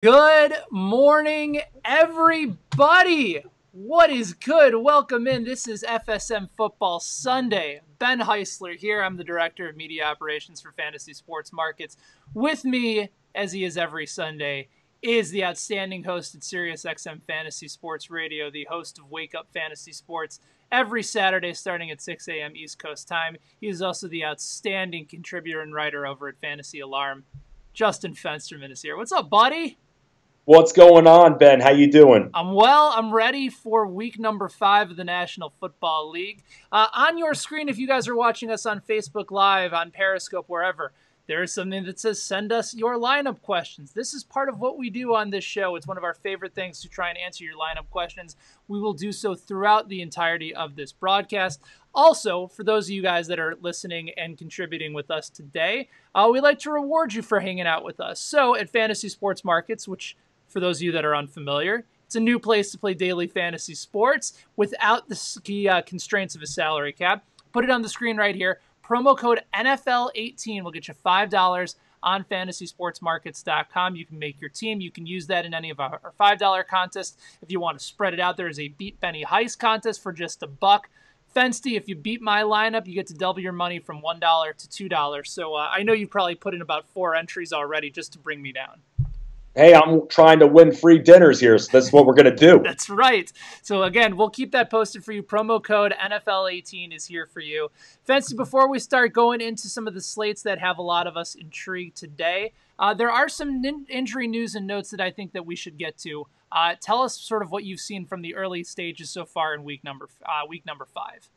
Good morning, everybody. What is good? Welcome in. This is FSM Football Sunday. Ben Heisler here. I'm the Director of Media Operations for Fantasy Sports Markets. With me, as he is every Sunday, is the outstanding host at SiriusXM Fantasy Sports Radio, the host of Wake Up Fantasy Sports every Saturday starting at 6 a.m. East Coast time. He is also the outstanding contributor and writer over at Fantasy Alarm. Justin Fensterman is here. What's up, buddy? What's going on, Ben? How you doing? I'm well. I'm ready for week number 5 of the National Football League. On your screen, if you guys are watching us on Facebook Live, on Periscope, wherever, there is something that says send us your lineup questions. This is part of what we do on this show. It's one of our favorite things to try and answer your lineup questions. We will do so throughout the entirety of this broadcast. Also, for those of you guys that are listening and contributing with us today, we'd like to reward you for hanging out with us. So at Fantasy Sports Markets, which for those of you that are unfamiliar, it's a new place to play daily fantasy sports without the constraints of a salary cap. Put it on the screen right here. Promo code NFL18 will get you $5 on fantasysportsmarkets.com. You can make your team. You can use that in any of our $5 contests. If you want to spread it out, there is a Beat Benny Heist contest for just $1. Fensty, if you beat my lineup, you get to double your money from $1 to $2. So I know you probably put in about 4 entries already just to bring me down. Hey, I'm trying to win free dinners here, so that's what we're going to do. That's right. So again, we'll keep that posted for you. Promo code NFL18 is here for you. Fancy, before we start going into some of the slates that have a lot of us intrigued today, there are some injury news and notes that I think that we should get to. Tell us sort of what you've seen from the early stages so far in week number 5.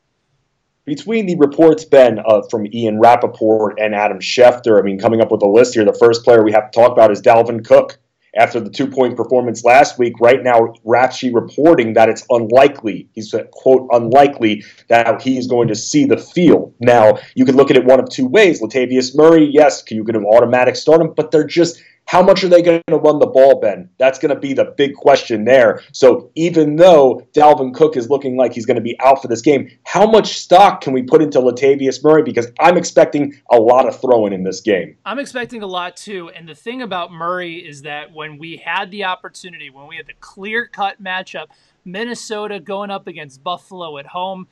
Between the reports, Ben, from Ian Rappaport and Adam Schefter, coming up with a list here, the first player we have to talk about is Dalvin Cook. After the 2-point performance last week, right now, Rapshi reporting that it's unlikely, he's quote, unlikely that he's going to see the field. Now, you can look at it one of two ways. Latavius Murray, yes, you could have automatic start him, but they're just, how much are they going to run the ball, Ben? That's going to be the big question there. So even though Dalvin Cook is looking like he's going to be out for this game, how much stock can we put into Latavius Murray? Because I'm expecting a lot of throwing in this game. I'm expecting a lot too. And the thing about Murray is that when we had the opportunity, when we had the clear-cut matchup, Minnesota going up against Buffalo at home,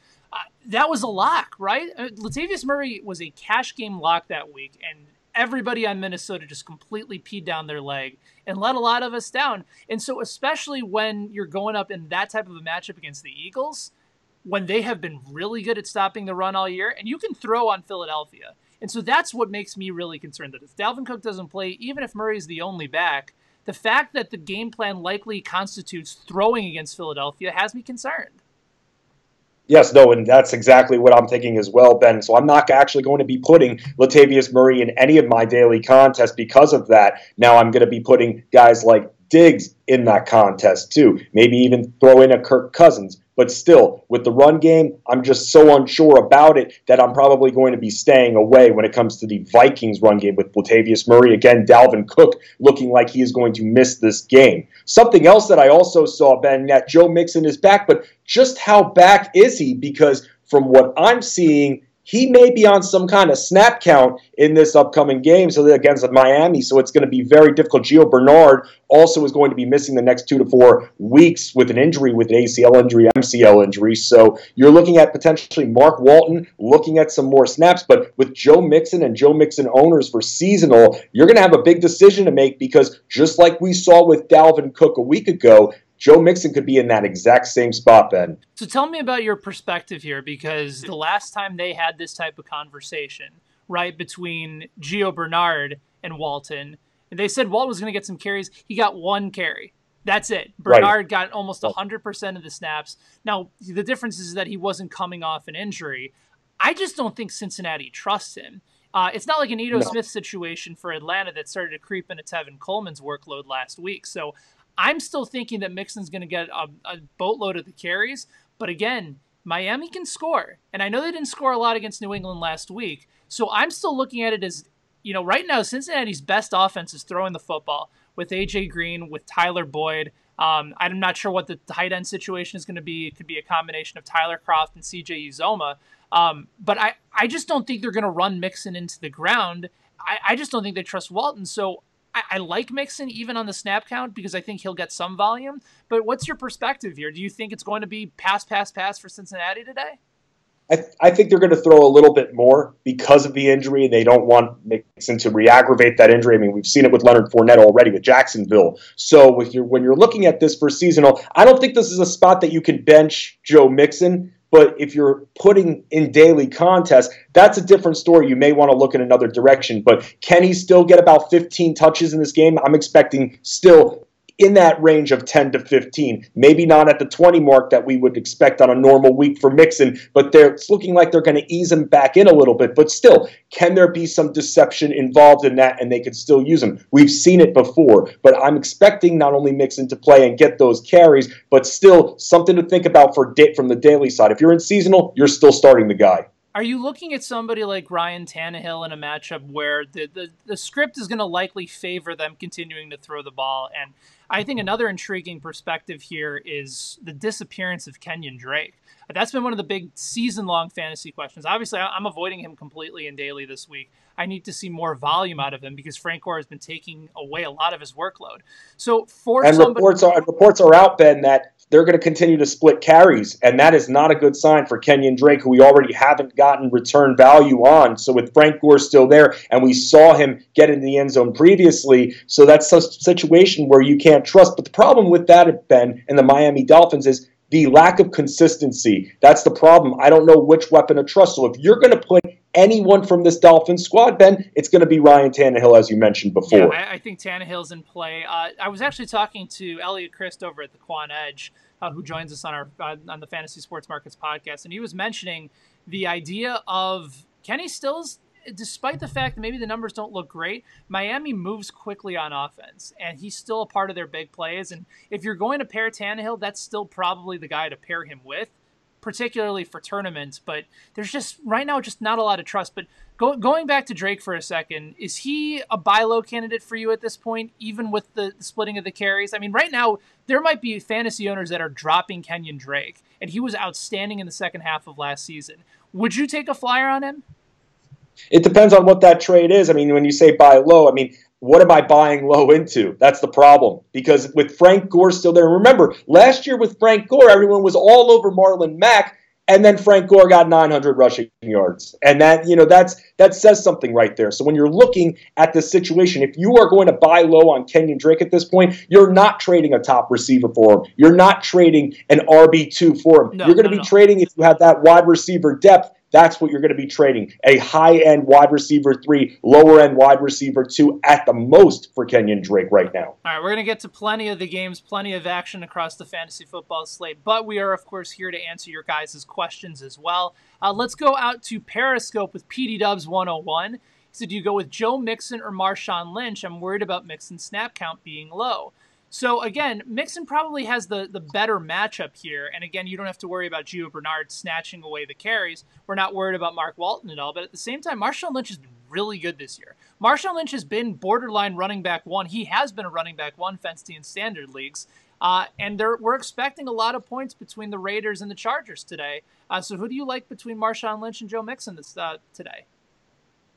that was a lock, right? Latavius Murray was a cash game lock that week, and everybody on Minnesota just completely peed down their leg and let a lot of us down. And so especially when you're going up in that type of a matchup against the Eagles, when they have been really good at stopping the run all year, and you can throw on Philadelphia. And so that's what makes me really concerned, that if Dalvin Cook doesn't play, even if Murray's the only back, the fact that the game plan likely constitutes throwing against Philadelphia has me concerned. Yes, no, and that's exactly what I'm thinking as well, Ben. So I'm not actually going to be putting Latavius Murray in any of my daily contests because of that. Now I'm going to be putting guys like Diggs in that contest too. Maybe even throw in a Kirk Cousins. But still, with the run game, I'm just so unsure about it that I'm probably going to be staying away when it comes to the Vikings run game with Latavius Murray. Again, Dalvin Cook looking like he is going to miss this game. Something else that I also saw, Ben, that Joe Mixon is back, but just how back is he? Because from what I'm seeing, he may be on some kind of snap count in this upcoming game against Miami, so it's going to be very difficult. Gio Bernard also is going to be missing the next 2 to 4 weeks with an injury, with an ACL injury, MCL injury. So you're looking at potentially Mark Walton looking at some more snaps, but with Joe Mixon and Joe Mixon owners for seasonal, you're going to have a big decision to make because just like we saw with Dalvin Cook a week ago, Joe Mixon could be in that exact same spot, Ben. So tell me about your perspective here, because the last time they had this type of conversation, right, between Gio Bernard and Walton, they said Walton was going to get some carries. He got 1 carry. That's it. Bernard got almost 100% of the snaps. Now, the difference is that he wasn't coming off an injury. I just don't think Cincinnati trusts him. It's not like an Ito Smith situation for Atlanta that started to creep into Tevin Coleman's workload last week. So I'm still thinking that Mixon's going to get a boatload of the carries. But again, Miami can score. And I know they didn't score a lot against New England last week. So I'm still looking at it as, right now Cincinnati's best offense is throwing the football with A.J. Green, with Tyler Boyd. I'm not sure what the tight end situation is going to be. It could be a combination of Tyler Kroft and C.J. Uzoma. But I just don't think they're going to run Mixon into the ground. I just don't think they trust Walton. So I like Mixon even on the snap count because I think he'll get some volume. But what's your perspective here? Do you think it's going to be pass, pass, pass for Cincinnati today? I think they're going to throw a little bit more because of the injury, and they don't want Mixon to re-aggravate that injury. I mean, we've seen it with Leonard Fournette already with Jacksonville. So when you're looking at this for seasonal, I don't think this is a spot that you can bench Joe Mixon. But if you're putting in daily contests, that's a different story. You may want to look in another direction. But can he still get about 15 touches in this game? I'm expecting still in that range of 10 to 15. Maybe not at the 20 mark that we would expect on a normal week for Mixon, but it's looking like they're going to ease him back in a little bit. But still, can there be some deception involved in that and they could still use him? We've seen it before, but I'm expecting not only Mixon to play and get those carries, but still something to think about from the daily side. If you're in seasonal, you're still starting the guy. Are you looking at somebody like Ryan Tannehill in a matchup where the script is going to likely favor them continuing to throw the ball? And I think another intriguing perspective here is the disappearance of Kenyon Drake. That's been one of the big season-long fantasy questions. Obviously, I'm avoiding him completely in daily this week. I need to see more volume out of him because Frank Gore has been taking away a lot of his workload. So reports are out, Ben, that they're going to continue to split carries, and that is not a good sign for Kenyon Drake, who we already haven't gotten return value on. So with Frank Gore still there, and we saw him get in the end zone previously, so that's a situation where you can't trust. But the problem with that, Ben, and the Miami Dolphins is the lack of consistency. That's the problem. I don't know which weapon to trust. So if you're going to put anyone from this Dolphins squad, Ben, it's going to be Ryan Tannehill, as you mentioned before. Yeah, I think Tannehill's in play. I was actually talking to Elliot Christ over at the Quan Edge, who joins us on the Fantasy Sports Markets podcast, and he was mentioning the idea of Kenny Stills. Despite the fact that maybe the numbers don't look great, Miami moves quickly on offense, and he's still a part of their big plays. And if you're going to pair Tannehill, that's still probably the guy to pair him with, particularly for tournaments. But there's just right now just not a lot of trust. But going back to Drake for a second, is he a buy low candidate for you at this point, even with the splitting of the carries? I mean, right now there might be fantasy owners that are dropping Kenyon Drake, and he was outstanding in the second half of last season. Would you take a flyer on him? It depends on what that trade is. I mean, when you say buy low, I mean, what am I buying low into? That's the problem. Because with Frank Gore still there, remember, last year with Frank Gore, everyone was all over Marlon Mack, and then Frank Gore got 900 rushing yards. And that says something right there. So when you're looking at the situation, if you are going to buy low on Kenyon Drake at this point, you're not trading a top receiver for him. You're not trading an RB2 for him. You're going to be trading, if you have that wide receiver depth, that's what you're going to be trading. A high-end wide receiver 3, lower-end wide receiver 2 at the most for Kenyon Drake right now. All right, we're going to get to plenty of the games, plenty of action across the fantasy football slate, but we are, of course, here to answer your guys' questions as well. Let's go out to Periscope with PD Dubs 101. He said, do you go with Joe Mixon or Marshawn Lynch? I'm worried about Mixon's snap count being low. So, again, Mixon probably has the better matchup here. And, again, you don't have to worry about Gio Bernard snatching away the carries. We're not worried about Mark Walton at all. But at the same time, Marshawn Lynch has been really good this year. Marshawn Lynch has been borderline running back 1. He has been a running back 1 fantasy and standard leagues. And we're expecting a lot of points between the Raiders and the Chargers today. So who do you like between Marshawn Lynch and Joe Mixon today?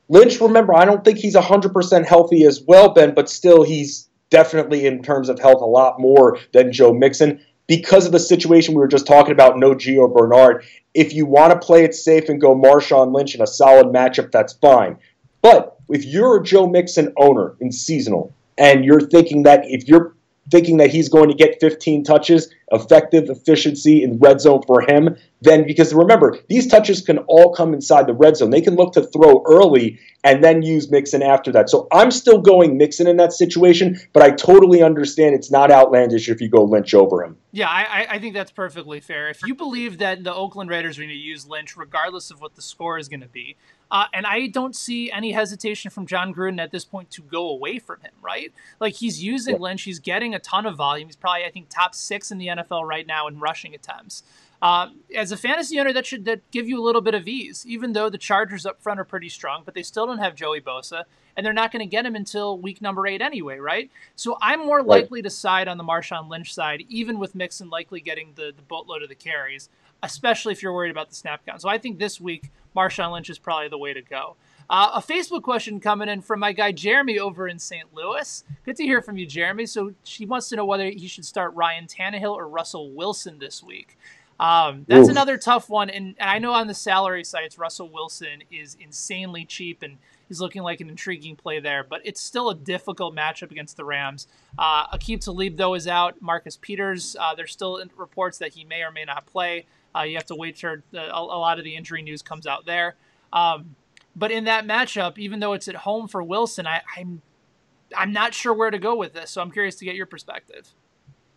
Lynch, remember, I don't think he's 100% healthy as well, Ben, but still he's definitely in terms of health a lot more than Joe Mixon. Because of the situation we were just talking about, no Gio Bernard, if you want to play it safe and go Marshawn Lynch in a solid matchup, that's fine. But if you're a Joe Mixon owner in seasonal and you're thinking that he's going to get 15 touches, effective efficiency in red zone for him, then because remember, these touches can all come inside the red zone. They can look to throw early and then use Mixon after that. So I'm still going Mixon in that situation, but I totally understand it's not outlandish if you go Lynch over him. Yeah, I think that's perfectly fair. If you believe that the Oakland Raiders are going to use Lynch regardless of what the score is going to be, and I don't see any hesitation from John Gruden at this point to go away from him, right? Like, he's using Lynch. He's getting a ton of volume. He's probably, I think, top 6 in the NFL right now in rushing attempts. As a fantasy owner, that should give you a little bit of ease, even though the Chargers up front are pretty strong, but they still don't have Joey Bosa, and they're not going to get him until week number 8 anyway, right? So I'm more likely to side on the Marshawn Lynch side, even with Mixon likely getting the boatload of the carries, especially if you're worried about the snap count. So I think this week, Marshawn Lynch is probably the way to go. A Facebook question coming in from my guy Jeremy over in St. Louis. Good to hear from you, Jeremy. So she wants to know whether he should start Ryan Tannehill or Russell Wilson this week. That's another tough one. And I know on the salary sites, Russell Wilson is insanely cheap and he's looking like an intriguing play there. But it's still a difficult matchup against the Rams. Aqib Talib, though, is out. Marcus Peters, there's still reports that he may or may not play. You have to wait for a lot of the injury news comes out there. But in that matchup, even though it's at home for Wilson, I'm not sure where to go with this. So I'm curious to get your perspective.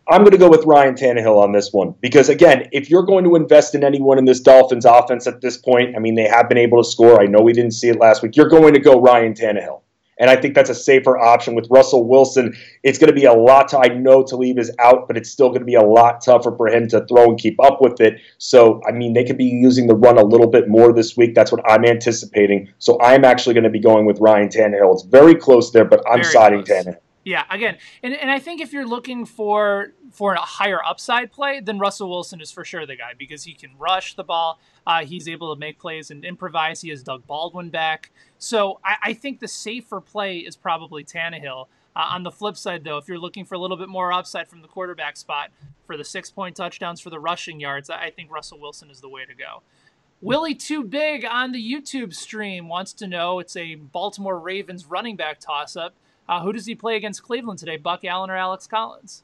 I'm going to go with Ryan Tannehill on this one because, again, if you're going to invest in anyone in this Dolphins offense at this point, I mean, they have been able to score. I know we didn't see it last week. You're going to go Ryan Tannehill. And I think that's a safer option. With Russell Wilson, it's going to be a lot tougher. I know Talib is out, but it's still going to be a lot tougher for him to throw and keep up with it. So, I mean, they could be using the run a little bit more this week. That's what I'm anticipating. So I'm actually going to be going with Ryan Tannehill. It's very close there, but I'm siding Tannehill. Yeah, again, and I think if you're looking for a higher upside play, then Russell Wilson is for sure the guy because he can rush the ball. He's able to make plays and improvise. He has Doug Baldwin back. So I think the safer play is probably Tannehill. On the flip side, though, if you're looking for a little bit more upside from the quarterback spot, for the 6-point touchdowns, for the rushing yards, I think Russell Wilson is the way to go. Willie Too Big on the YouTube stream wants to know, it's a Baltimore Ravens running back toss-up. Who does he play against Cleveland today, Buck Allen or Alex Collins?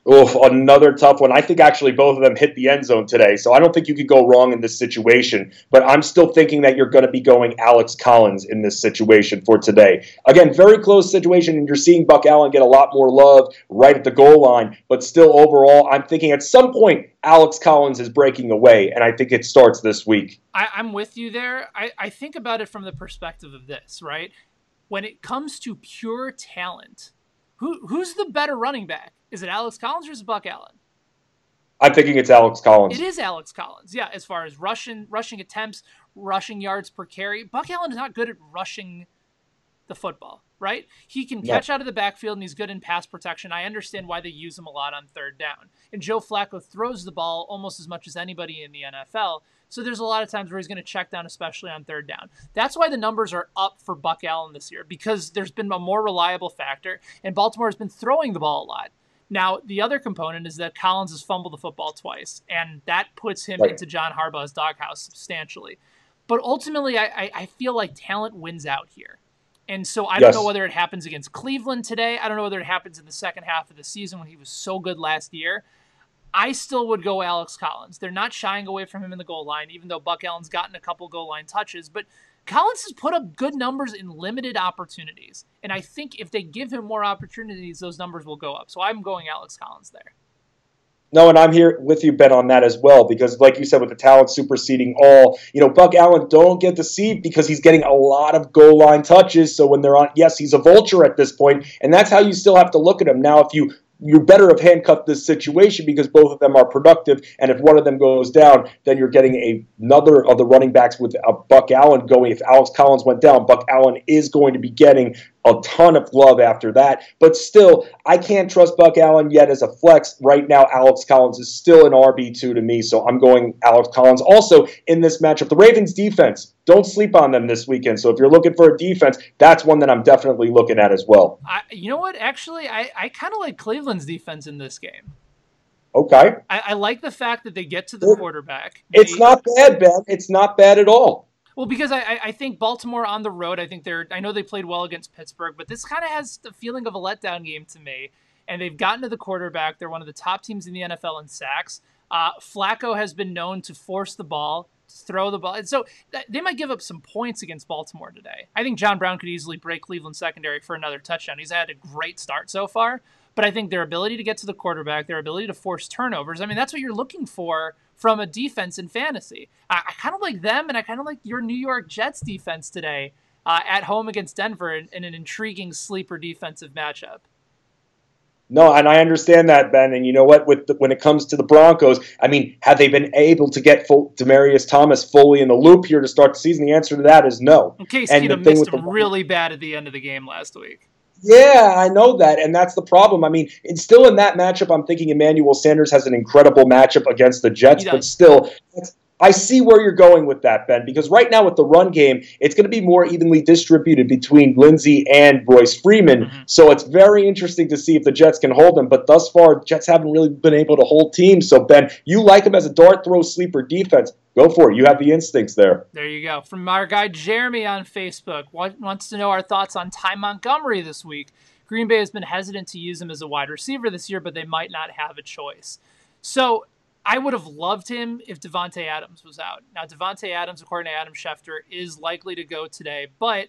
Oh, another tough one. I think actually both of them hit the end zone today, so I don't think you could go wrong in this situation. But I'm still thinking that you're going to be going Alex Collins in this situation for today. Again, very close situation, and you're seeing Buck Allen get a lot more love right at the goal line. But still, overall, I'm thinking at some point Alex Collins is breaking away, and I think it starts this week. I'm with you there. I think about it from the perspective of this, right? When it comes to pure talent, who's the better running back? Is it Alex Collins or is it Buck Allen? I'm thinking it's Alex Collins. It is Alex Collins, yeah, as far as rushing attempts, rushing yards per carry. Buck Allen is not good at rushing the football, right? He can catch out of the backfield and he's good in pass protection. I understand why they use him a lot on third down. And Joe Flacco throws the ball almost as much as anybody in the NFL. So there's a lot of times where he's going to check down, especially on third down. That's why the numbers are up for Buck Allen this year, because there's been a more reliable factor, and Baltimore has been throwing the ball a lot. Now, the other component is that Collins has fumbled the football twice, and that puts him into John Harbaugh's doghouse substantially. But ultimately, I feel like talent wins out here. And so I don't know whether it happens against Cleveland today. I don't know whether it happens in the second half of the season when he was so good last year. I still would go Alex Collins. They're not shying away from him in the goal line, even though Buck Allen's gotten a couple goal line touches. But Collins has put up good numbers in limited opportunities. And I think if they give him more opportunities, those numbers will go up. So I'm going Alex Collins there. No, and I'm here with you, Ben, on that as well, because like you said, with the talent superseding all, Buck Allen don't get deceived because he's getting a lot of goal line touches. So when they're on, yes, he's a vulture at this point, and that's how you still have to look at him. Now, if you better have handcuffed this situation because both of them are productive, and if one of them goes down, then you're getting another of the running backs with Buck Allen going. If Alex Collins went down, Buck Allen is going to be getting a ton of love after that. But still, I can't trust Buck Allen yet as a flex. Right now, Alex Collins is still an RB2 to me, so I'm going Alex Collins. Also, in this matchup, the Ravens defense, don't sleep on them this weekend. So if you're looking for a defense, that's one that I'm definitely looking at as well. You know what? Actually, I kind of like Cleveland's defense in this game. Okay. I like the fact that they get to the quarterback. It's not bad, Ben. It's not bad at all. Well, because I think Baltimore on the road, I know they played well against Pittsburgh, but this kind of has the feeling of a letdown game to me. And they've gotten to the quarterback. They're one of the top teams in the NFL in sacks. Flacco has been known to force the ball, throw the ball. And so they might give up some points against Baltimore today. I think John Brown could easily break Cleveland secondary for another touchdown. He's had a great start so far. But I think their ability to get to the quarterback, their ability to force turnovers, I mean, that's what you're looking for from a defense in fantasy. I kind of like them, and I kind of like your New York Jets defense today at home against Denver in an intriguing sleeper defensive matchup. No, and I understand that, Ben. And you know what? When it comes to the Broncos, I mean, have they been able to get Demaryius Thomas fully in the loop here to start the season? The answer to that is no. Case Keenum missed him really bad at the end of the game last week. Yeah, I know that, and that's the problem. I mean, it's still in that matchup, I'm thinking Emmanuel Sanders has an incredible matchup against the Jets, but still, I see where you're going with that, Ben, because right now with the run game, it's going to be more evenly distributed between Lindsey and Royce Freeman. Mm-hmm. So it's very interesting to see if the Jets can hold them. But thus far, the Jets haven't really been able to hold teams. So, Ben, you like them as a dart throw sleeper defense. Go for it. You have the instincts there. There you go. From our guy Jeremy on Facebook, wants to know our thoughts on Ty Montgomery this week. Green Bay has been hesitant to use him as a wide receiver this year, but they might not have a choice. So I would have loved him if Devontae Adams was out. Now, Devontae Adams, according to Adam Schefter, is likely to go today, but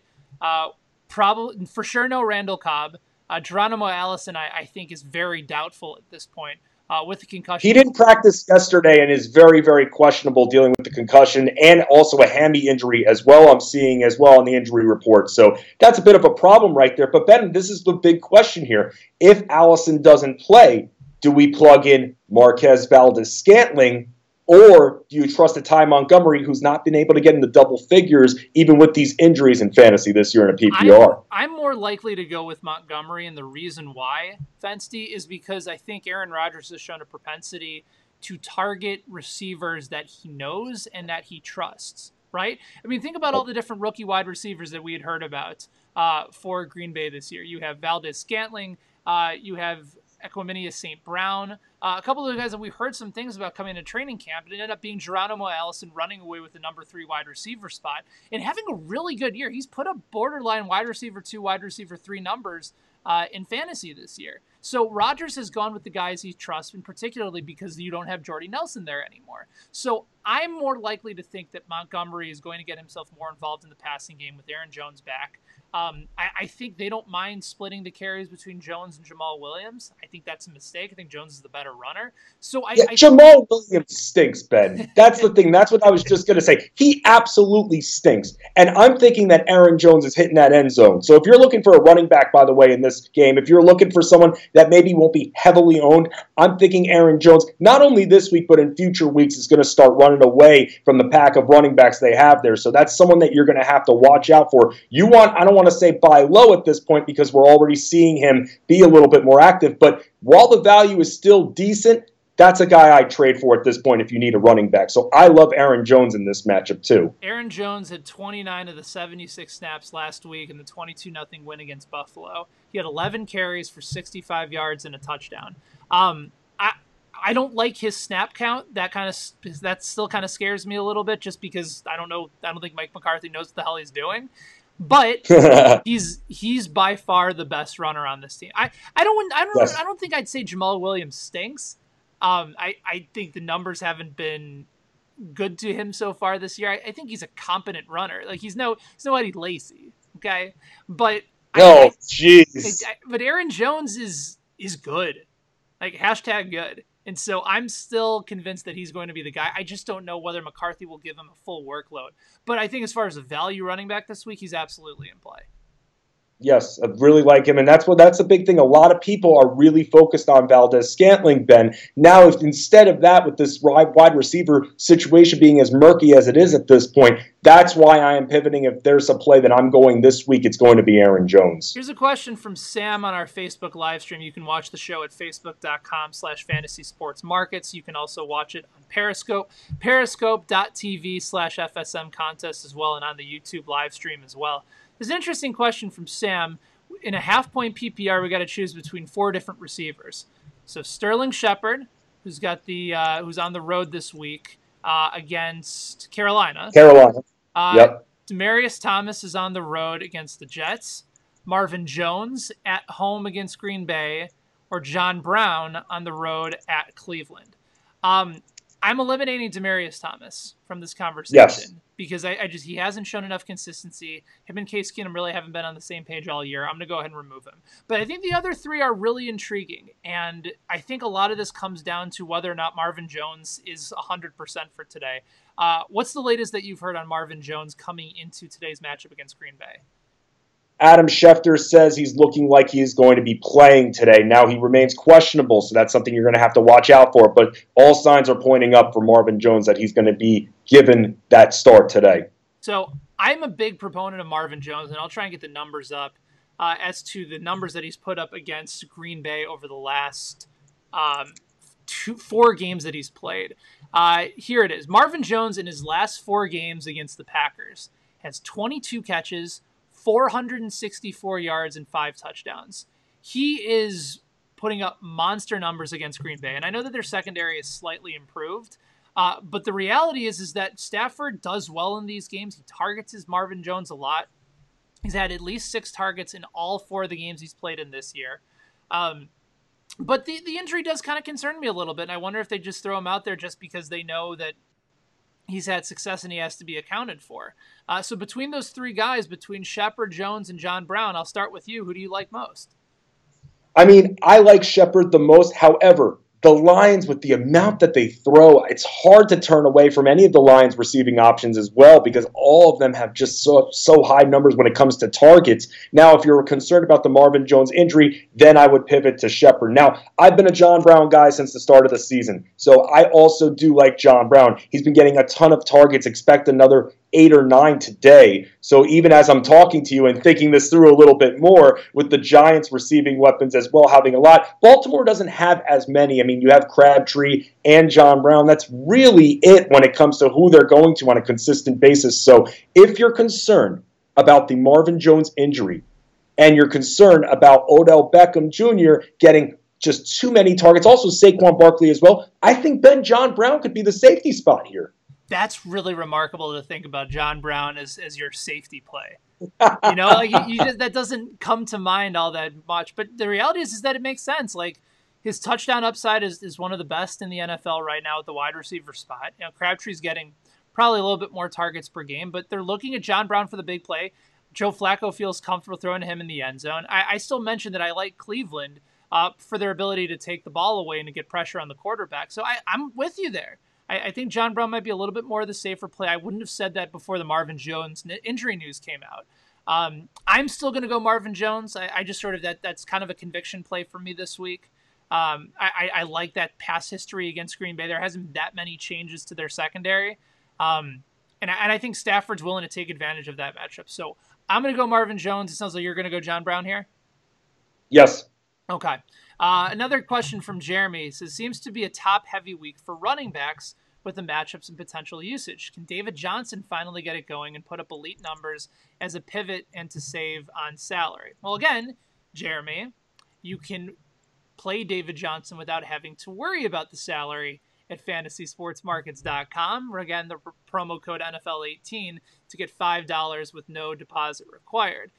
probably for sure no Randall Cobb. Geronimo Allison, I think, is very doubtful at this point with the concussion. He didn't practice yesterday and is very, very questionable dealing with the concussion and also a hammy injury as well, I'm seeing as well on the injury report. So that's a bit of a problem right there. But, Ben, this is the big question here. If Allison doesn't play, do we plug in Marquez Valdes-Scantling, or do you trust a Ty Montgomery who's not been able to get in the double figures even with these injuries in fantasy this year in a PPR? I'm more likely to go with Montgomery, and the reason why, Fensty, is because I think Aaron Rodgers has shown a propensity to target receivers that he knows and that he trusts, right? I mean, think about all the different rookie wide receivers that we had heard about for Green Bay this year. You have Valdes-Scantling, you have Equanimeous St. Brown, a couple of the guys that we heard some things about coming to training camp. It ended up being Geronimo Allison running away with the number 3 wide receiver spot and having a really good year. He's put up borderline wide receiver 2, wide receiver 3 numbers in fantasy this year. So Rodgers has gone with the guys he trusts, and particularly because you don't have Jordy Nelson there anymore. So I'm more likely to think that Montgomery is going to get himself more involved in the passing game with Aaron Jones back. I think they don't mind splitting the carries between Jones and Jamal Williams. I think that's a mistake. I think Jones is the better runner. So Jamal Williams stinks, Ben. That's the thing. That's what I was just going to say. He absolutely stinks. And I'm thinking that Aaron Jones is hitting that end zone. So if you're looking for a running back, by the way, in this game, if you're looking for someone that maybe won't be heavily owned, I'm thinking Aaron Jones, not only this week, but in future weeks, is going to start running away from the pack of running backs they have there. So that's someone that you're going to have to watch out for. I don't want to say buy low at this point because we're already seeing him be a little bit more active. But while the value is still decent, that's a guy I'd trade for at this point if you need a running back. So I love Aaron Jones in this matchup too. Aaron Jones had 29 of the 76 snaps last week in the 22-0 win against Buffalo. He had 11 carries for 65 yards and a touchdown. I don't like his snap count. That still kind of scares me a little bit, just because I don't think Mike McCarthy knows what the hell he's doing. But he's by far the best runner on this team. I don't think I'd say Jamal Williams stinks. I think the numbers haven't been good to him so far this year. I think he's a competent runner. Like he's no Eddie Lacy, okay? But jeez. But Aaron Jones is good. Like hashtag good. And so I'm still convinced that he's going to be the guy. I just don't know whether McCarthy will give him a full workload. But I think as far as a value running back this week, he's absolutely in play. Yes, I really like him, and that's a big thing. A lot of people are really focused on Valdes-Scantling, Ben. Now, if instead of that, with this wide receiver situation being as murky as it is at this point, that's why I am pivoting. If there's a play that I'm going this week, it's going to be Aaron Jones. Here's a question from Sam on our Facebook live stream. You can watch the show at facebook.com/fantasy sports markets. You can also watch it on Periscope, periscope.tv/FSM contest as well, and on the YouTube live stream as well. There's an interesting question from Sam. In a half-point PPR, we got to choose between 4 different receivers. So Sterling Shepard, who's on the road this week against Carolina. Yep. Demaryius Thomas is on the road against the Jets. Marvin Jones at home against Green Bay, or John Brown on the road at Cleveland. I'm eliminating Demaryius Thomas from this conversation because he hasn't shown enough consistency. Him and Case Keenum really haven't been on the same page all year. I'm going to go ahead and remove him. But I think the other 3 are really intriguing, and I think a lot of this comes down to whether or not Marvin Jones is 100% for today. What's the latest that you've heard on Marvin Jones coming into today's matchup against Green Bay? Adam Schefter says he's looking like he's going to be playing today. Now, he remains questionable, so that's something you're going to have to watch out for. But all signs are pointing up for Marvin Jones that he's going to be given that start today. So I'm a big proponent of Marvin Jones, and I'll try and get the numbers up as to the numbers that he's put up against Green Bay over the last 4 games that he's played. Here it is. Marvin Jones in his last 4 games against the Packers has 22 catches, 464 yards, and 5 touchdowns. He is putting up monster numbers against Green Bay. And I know that their secondary is slightly improved, but the reality is that Stafford does well in these games. He targets his Marvin Jones a lot. He's had at least 6 targets in all 4 of the games he's played in this year. But the injury does kind of concern me a little bit, and I wonder if they just throw him out there just because they know that he's had success and he has to be accounted for. So between those 3 guys, between Shepard, Jones, and John Brown, I'll start with you. Who do you like most? I mean, I like Shepard the most. However, the Lions, with the amount that they throw, it's hard to turn away from any of the Lions receiving options as well, because all of them have just so high numbers when it comes to targets. Now, if you're concerned about the Marvin Jones injury, then I would pivot to Shepard. Now, I've been a John Brown guy since the start of the season, so I also do like John Brown. He's been getting a ton of targets. Expect another 8 or 9 today. So even as I'm talking to you and thinking this through a little bit more, with the Giants receiving weapons as well, having a lot, Baltimore doesn't have as many. I mean, you have Crabtree and John Brown. That's really it when it comes to who they're going to on a consistent basis. So if you're concerned about the Marvin Jones injury and you're concerned about Odell Beckham Jr. getting just too many targets, also Saquon Barkley as well, I think John Brown could be the safety spot here. That's really remarkable to think about John Brown as your safety play. You know, like you just, that doesn't come to mind all that much. But the reality is that it makes sense. Like his touchdown upside is one of the best in the NFL right now at the wide receiver spot. You know, Crabtree's getting probably a little bit more targets per game, but they're looking at John Brown for the big play. Joe Flacco feels comfortable throwing him in the end zone. I still mention that I like Cleveland for their ability to take the ball away and to get pressure on the quarterback. So I'm with you there. I think John Brown might be a little bit more of the safer play. I wouldn't have said that before the Marvin Jones injury news came out. I'm still going to go Marvin Jones. I just sort of that's kind of a conviction play for me this week. I like that past history against Green Bay. There hasn't been that many changes to their secondary. And I think Stafford's willing to take advantage of that matchup. So I'm going to go Marvin Jones. It sounds like you're going to go John Brown here. Yes. Okay. Another question from Jeremy says, seems to be a top-heavy week for running backs with the matchups and potential usage. Can David Johnson finally get it going and put up elite numbers as a pivot and to save on salary? Well, again, Jeremy, you can play David Johnson without having to worry about the salary at fantasysportsmarkets.com. Again, the promo code NFL18 to get $5 with no deposit required.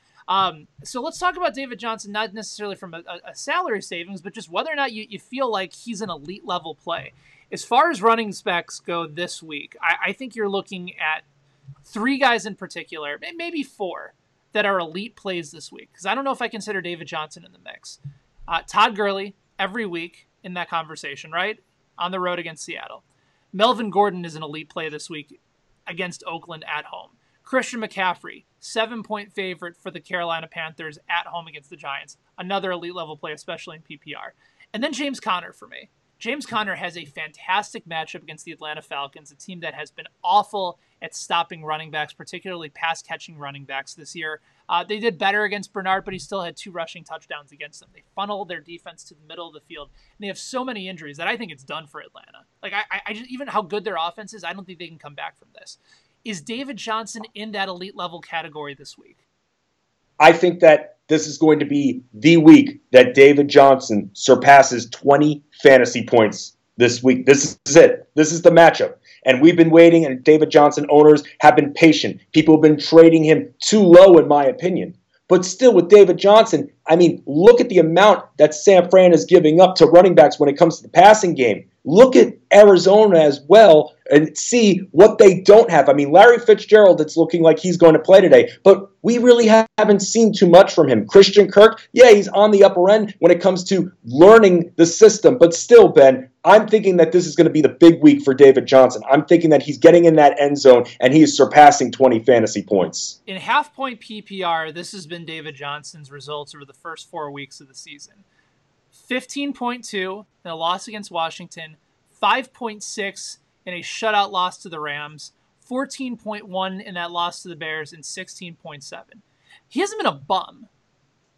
So let's talk about David Johnson, not necessarily from a salary savings, but just whether or not you feel like he's an elite level play. As far as running specs go this week, I think you're looking at 3 guys in particular, maybe 4, that are elite plays this week. Because I don't know if I consider David Johnson in the mix. Todd Gurley, every week in that conversation, right? On the road against Seattle. Melvin Gordon is an elite play this week against Oakland at home. Christian McCaffrey, 7-point favorite for the Carolina Panthers at home against the Giants. Another elite level play, especially in PPR. And then James Conner for me. James Conner has a fantastic matchup against the Atlanta Falcons, a team that has been awful at stopping running backs, particularly pass-catching running backs this year. They did better against Bernard, but he still had 2 rushing touchdowns against them. They funneled their defense to the middle of the field, and they have so many injuries that I think it's done for Atlanta. Like I just, even how good their offense is, I don't think they can come back from this. Is David Johnson in that elite level category this week? I think that this is going to be the week that David Johnson surpasses 20 fantasy points this week. This is it. This is the matchup. And we've been waiting, and David Johnson owners have been patient. People have been trading him too low, in my opinion. But still, with David Johnson, I mean, look at the amount that San Fran is giving up to running backs when it comes to the passing game. Look at Arizona as well and see what they don't have. I mean, Larry Fitzgerald, it's looking like he's going to play today, but we really haven't seen too much from him. Christian Kirk, yeah, he's on the upper end when it comes to learning the system, but still, Ben, I'm thinking that this is going to be the big week for David Johnson. I'm thinking that he's getting in that end zone and he is surpassing 20 fantasy points. In half-point PPR, this has been David Johnson's results over the first 4 weeks of the season. 15.2 in a loss against Washington, 5.6 in a shutout loss to the Rams, 14.1 in that loss to the Bears, and 16.7. He hasn't been a bum.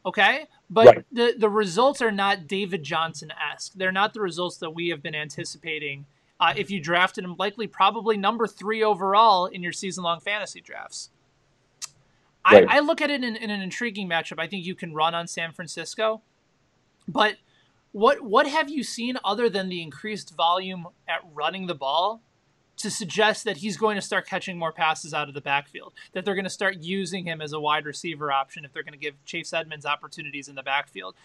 Okay, but Right. the results are not David Johnson-esque. They're not the results that we have been anticipating. If you drafted him, likely probably number 3 overall in your season-long fantasy drafts. Right. I look at it in an intriguing matchup. I think you can run on San Francisco, but what have you seen other than the increased volume at running the ball to suggest that he's going to start catching more passes out of the backfield, that they're going to start using him as a wide receiver option if they're going to give Chase Edmonds opportunities in the backfield?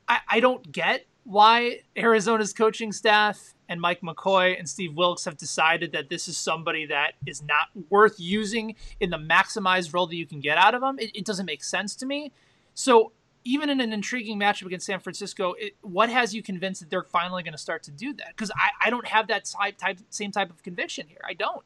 I don't get why Arizona's coaching staff and Mike McCoy and Steve Wilkes have decided that this is somebody that is not worth using in the maximized role that you can get out of him. It doesn't make sense to me. So even in an intriguing matchup against San Francisco, what has you convinced that they're finally going to start to do that? Because I don't have that same type of conviction here. I don't.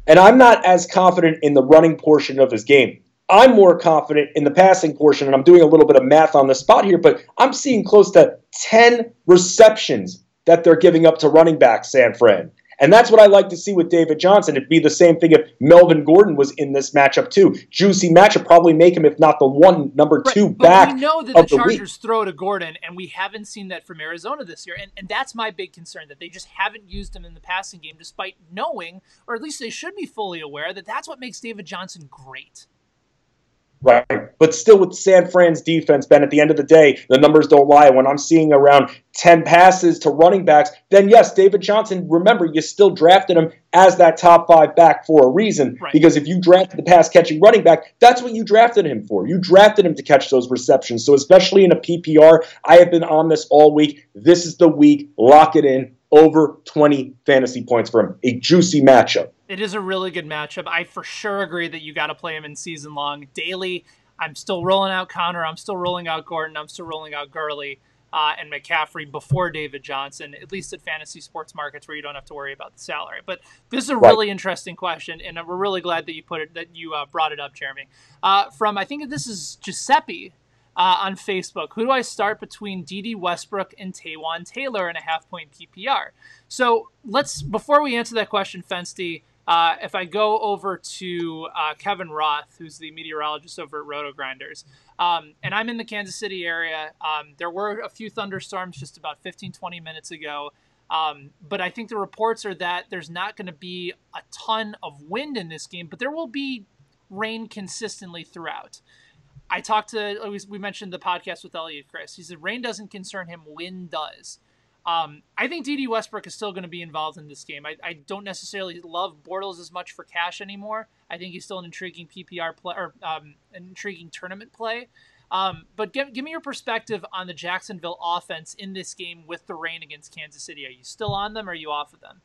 And I'm not as confident in the running portion of his game. I'm more confident in the passing portion, and I'm doing a little bit of math on the spot here, but I'm seeing close to 10 receptions that they're giving up to running back San Fran. And that's what I like to see with David Johnson. It'd be the same thing if Melvin Gordon was in this matchup too. Juicy matchup, probably make him, if not the number two back but we know that of the the week. Chargers throw to Gordon, and we haven't seen that from Arizona this year. And that's my big concern, that they just haven't used him in the passing game, despite knowing, or at least they should be fully aware, that that's what makes David Johnson great. Right. But still with San Fran's defense, Ben, at the end of the day, the numbers don't lie. When I'm seeing around 10 passes to running backs, then yes, David Johnson, remember, you still drafted him as that top 5 back for a reason. Right. Because if you drafted the pass-catching running back, that's what you drafted him for. You drafted him to catch those receptions. So especially in a PPR, I have been on this all week. This is the week. Lock it in. Over 20 fantasy points for him. A juicy matchup. It is a really good matchup. I for sure agree that you got to play him in season long. Daily, I'm still rolling out Connor. I'm still rolling out Gordon. I'm still rolling out Gurley and McCaffrey before David Johnson, at least at fantasy sports markets where you don't have to worry about the salary. But this is a really interesting question, and we're really glad that you brought it up, Jeremy. From, I think this is Giuseppe on Facebook. Who do I start between Dede Westbrook and Taywan Taylor in a half-point PPR? So before we answer that question, Fensty, if I go over to Kevin Roth, who's the meteorologist over at Roto Grinders, and I'm in the Kansas City area. There were a few thunderstorms just about 15, 20 minutes ago. But I think the reports are that there's not going to be a ton of wind in this game, but there will be rain consistently throughout. We mentioned the podcast with Elliot Chris. He said rain doesn't concern him, wind does. I think Dede Westbrook is still going to be involved in this game. I don't necessarily love Bortles as much for cash anymore. I think he's still an intriguing PPR play, or an intriguing tournament play. But give me your perspective on the Jacksonville offense in this game with the rain against Kansas City. Are you still on them, or are you off of them?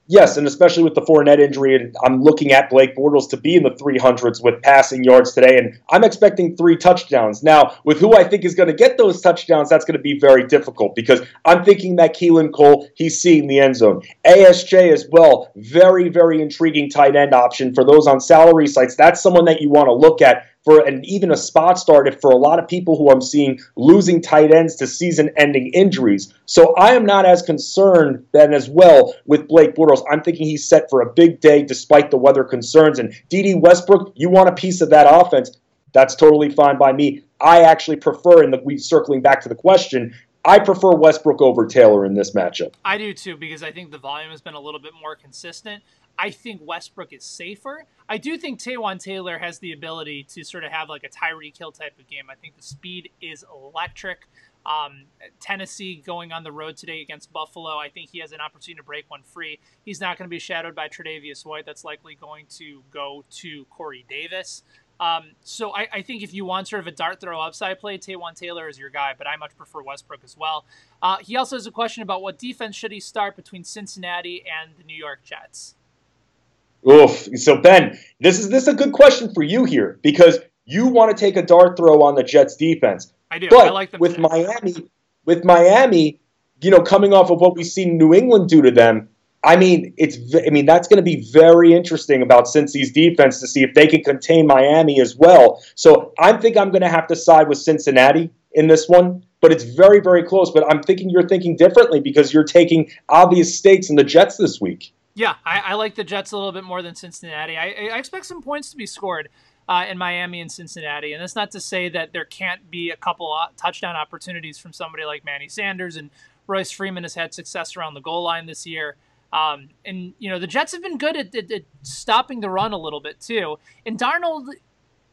Yes, and especially with the Fournette injury, and I'm looking at Blake Bortles to be in the 300s with passing yards today, and I'm expecting 3 touchdowns. Now, with who I think is going to get those touchdowns, that's going to be very difficult because I'm thinking that Keelan Cole, he's seeing the end zone. ASJ as well, very, very intriguing tight end option for those on salary sites. That's someone that you want to look at for even a spot start for a lot of people who I'm seeing losing tight ends to season-ending injuries. So I am not as concerned then as well with Blake Bortles. I'm thinking he's set for a big day despite the weather concerns. And Dede Westbrook, you want a piece of that offense, that's totally fine by me. I actually prefer, circling back to the question, I prefer Westbrook over Taylor in this matchup. I do too, because I think the volume has been a little bit more consistent. I think Westbrook is safer. I do think Taywan Taylor has the ability to sort of have like a Tyreek Hill type of game. I think the speed is electric. Tennessee going on the road today against Buffalo, I think he has an opportunity to break one free. He's not going to be shadowed by Tre'Davious White. That's likely going to go to Corey Davis. So I think if you want sort of a dart throw upside play, Taywan Taylor is your guy, but I much prefer Westbrook as well. He also has a question about what defense should he start between Cincinnati and the New York Jets. Oof. So, Ben, this is a good question for you here because you want to take a dart throw on the Jets defense. I do. But I like them with today. Miami, coming off of what we've seen New England do to them, that's going to be very interesting about Cincy's defense to see if they can contain Miami as well. So I think I'm going to have to side with Cincinnati in this one, but it's very, very close. But I'm thinking you're thinking differently because you're taking obvious stakes in the Jets this week. Yeah, I like the Jets a little bit more than Cincinnati. I expect some points to be scored. in Miami and Cincinnati. And that's not to say that there can't be a couple touchdown opportunities from somebody like Manny Sanders, and Royce Freeman has had success around the goal line this year. And, the Jets have been good at stopping the run a little bit too. And Darnold,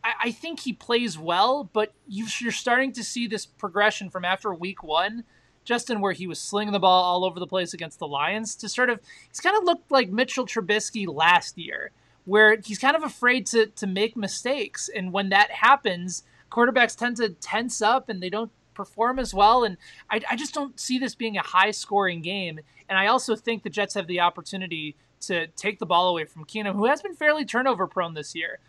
I think he plays well, but you're starting to see this progression from after week one, Justin, where he was slinging the ball all over the place against the Lions, to he's kind of looked like Mitchell Trubisky last year, where he's kind of afraid to make mistakes. And when that happens, quarterbacks tend to tense up and they don't perform as well. And I just don't see this being a high-scoring game. And I also think the Jets have the opportunity to take the ball away from Keenum, who has been fairly turnover-prone this year.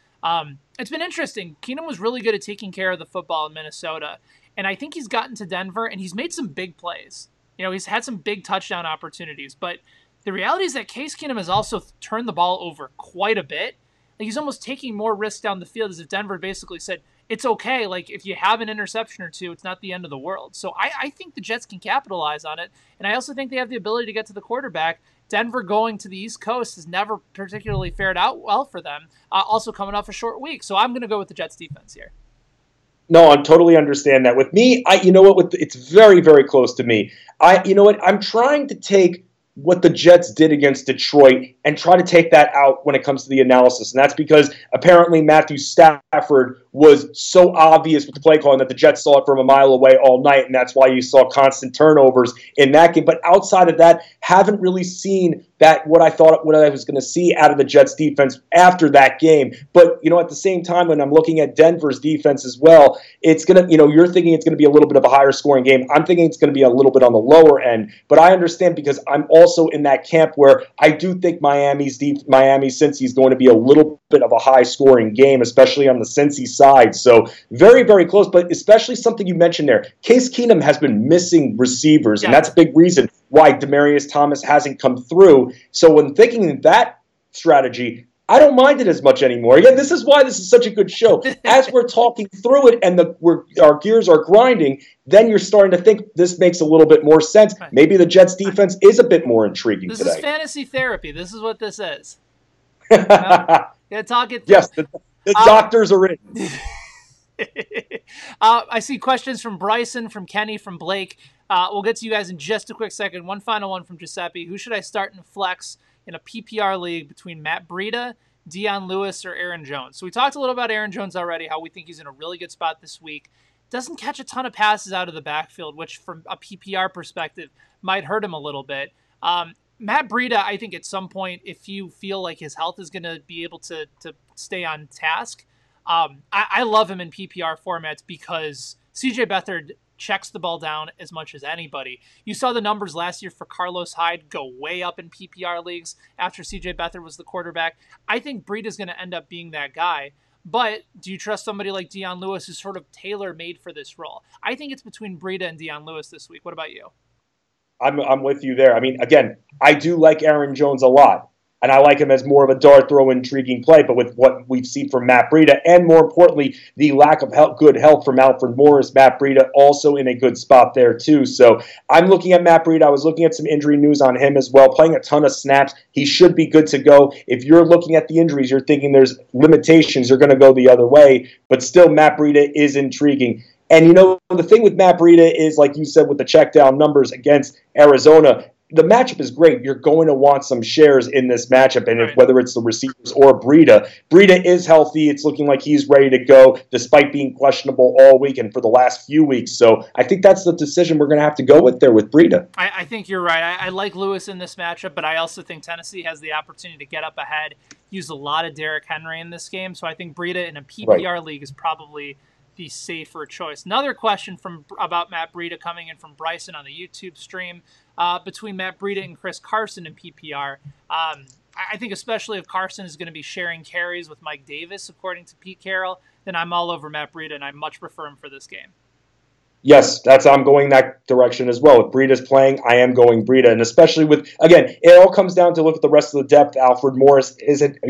It's been interesting. Keenum was really good at taking care of the football in Minnesota. And I think he's gotten to Denver, and he's made some big plays. He's had some big touchdown opportunities. But the reality is that Case Keenum has also turned the ball over quite a bit. Like, he's almost taking more risks down the field, as if Denver basically said, it's okay. Like, if you have an interception or two, it's not the end of the world. So I think the Jets can capitalize on it. And I also think they have the ability to get to the quarterback. Denver going to the East Coast has never particularly fared out well for them, also coming off a short week. So I'm going to go with the Jets defense here. No, I totally understand that. With me, it's very, very close to me. I'm trying to take what the Jets did against Detroit and try to take that out when it comes to the analysis. And that's because apparently Matthew Stafford was so obvious with the play calling that the Jets saw it from a mile away all night, and that's why you saw constant turnovers in that game. But outside of that, haven't really seen what I was going to see out of the Jets defense after that game. But, at the same time, when I'm looking at Denver's defense as well, it's going to, you're thinking it's going to be a little bit of a higher scoring game. I'm thinking it's going to be a little bit on the lower end. But I understand, because I'm also in that camp where I do think Cincy's going to be a little bit of a high scoring game, especially on the Cincy side. So very, very close, but especially something you mentioned there. Case Keenum has been missing receivers, and that's a big reason why Demaryius Thomas hasn't come through. So when thinking that strategy, I don't mind it as much anymore. Again, this is why this is such a good show. As we're talking through it and our gears are grinding, then you're starting to think this makes a little bit more sense. Maybe the Jets defense is a bit more intriguing today. This is fantasy therapy. This is what this is. Gotta talk it through. Yes, the doctors are in. I see questions from Bryson, from Kenny, from Blake. We'll get to you guys in just a quick second. One final one from Giuseppe. Who should I start in flex in a PPR league between Matt Breida, Dion Lewis, or Aaron Jones? So we talked a little about Aaron Jones already, how we think he's in a really good spot this week. Doesn't catch a ton of passes out of the backfield, which from a PPR perspective might hurt him a little bit. Matt Breida, I think at some point, if you feel like his health is going to be able to stay on task, I love him in PPR formats because CJ Beathard checks the ball down as much as anybody. You saw the numbers last year for Carlos Hyde go way up in PPR leagues after CJ Beathard was the quarterback. I think Breida is going to end up being that guy. But do you trust somebody like Dion Lewis, who's sort of tailor-made for this role? I think it's between Breida and Dion Lewis this week. What about you? I'm with you there. I mean, again, I do like Aaron Jones a lot, and I like him as more of a dart throw, intriguing play. But with what we've seen from Matt Breida, and more importantly, the lack of good health from Alfred Morris, Matt Breida also in a good spot there too. So I'm looking at Matt Breida. I was looking at some injury news on him as well, playing a ton of snaps. He should be good to go. If you're looking at the injuries, you're thinking there's limitations, you're going to go the other way. But still, Matt Breida is intriguing. And, the thing with Matt Breida is, like you said, with the check down numbers against Arizona, the matchup is great. You're going to want some shares in this matchup, and whether it's the receivers or Breida. Breida is healthy. It's looking like he's ready to go, despite being questionable all week and for the last few weeks. So I think that's the decision we're going to have to go with there with Breida. I think you're right. I like Lewis in this matchup, but I also think Tennessee has the opportunity to get up ahead, use a lot of Derrick Henry in this game. So I think Breida in a PPR league is probably the safer choice. Another question about Matt Breida coming in from Bryson on the YouTube stream. Between Matt Breida and Chris Carson in PPR. I think especially if Carson is going to be sharing carries with Mike Davis, according to Pete Carroll, then I'm all over Matt Breida, and I much prefer him for this game. Yes, I'm going that direction as well. If Breida's playing, I am going Breida, and especially with, again, it all comes down to look at the rest of the depth. Alfred Morris hasn't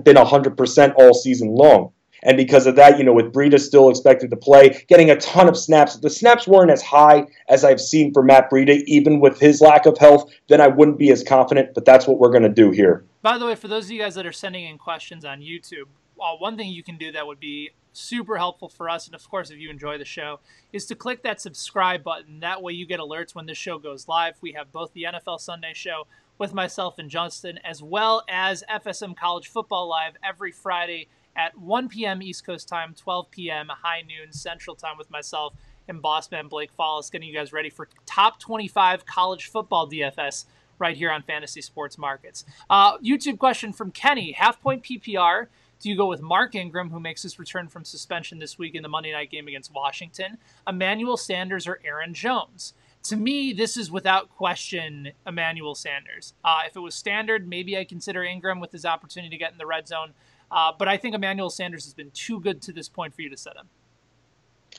been 100% all season long. And because of that, with Breida still expected to play, getting a ton of snaps. If the snaps weren't as high as I've seen for Matt Breida, even with his lack of health, then I wouldn't be as confident, but that's what we're going to do here. By the way, for those of you guys that are sending in questions on YouTube, one thing you can do that would be super helpful for us, and of course, if you enjoy the show, is to click that subscribe button. That way you get alerts when this show goes live. We have both the NFL Sunday show with myself and Justin, as well as FSM College Football Live every Friday at 1 p.m. East Coast time, 12 p.m. high noon Central time with myself and boss man Blake Follis, getting you guys ready for top 25 college football DFS right here on Fantasy Sports Markets. YouTube question from Kenny, half point PPR. Do you go with Mark Ingram, who makes his return from suspension this week in the Monday night game against Washington, Emmanuel Sanders, or Aaron Jones? To me, this is without question Emmanuel Sanders. If it was standard, maybe I consider Ingram with his opportunity to get in the red zone. But I think Emmanuel Sanders has been too good to this point for you to set him.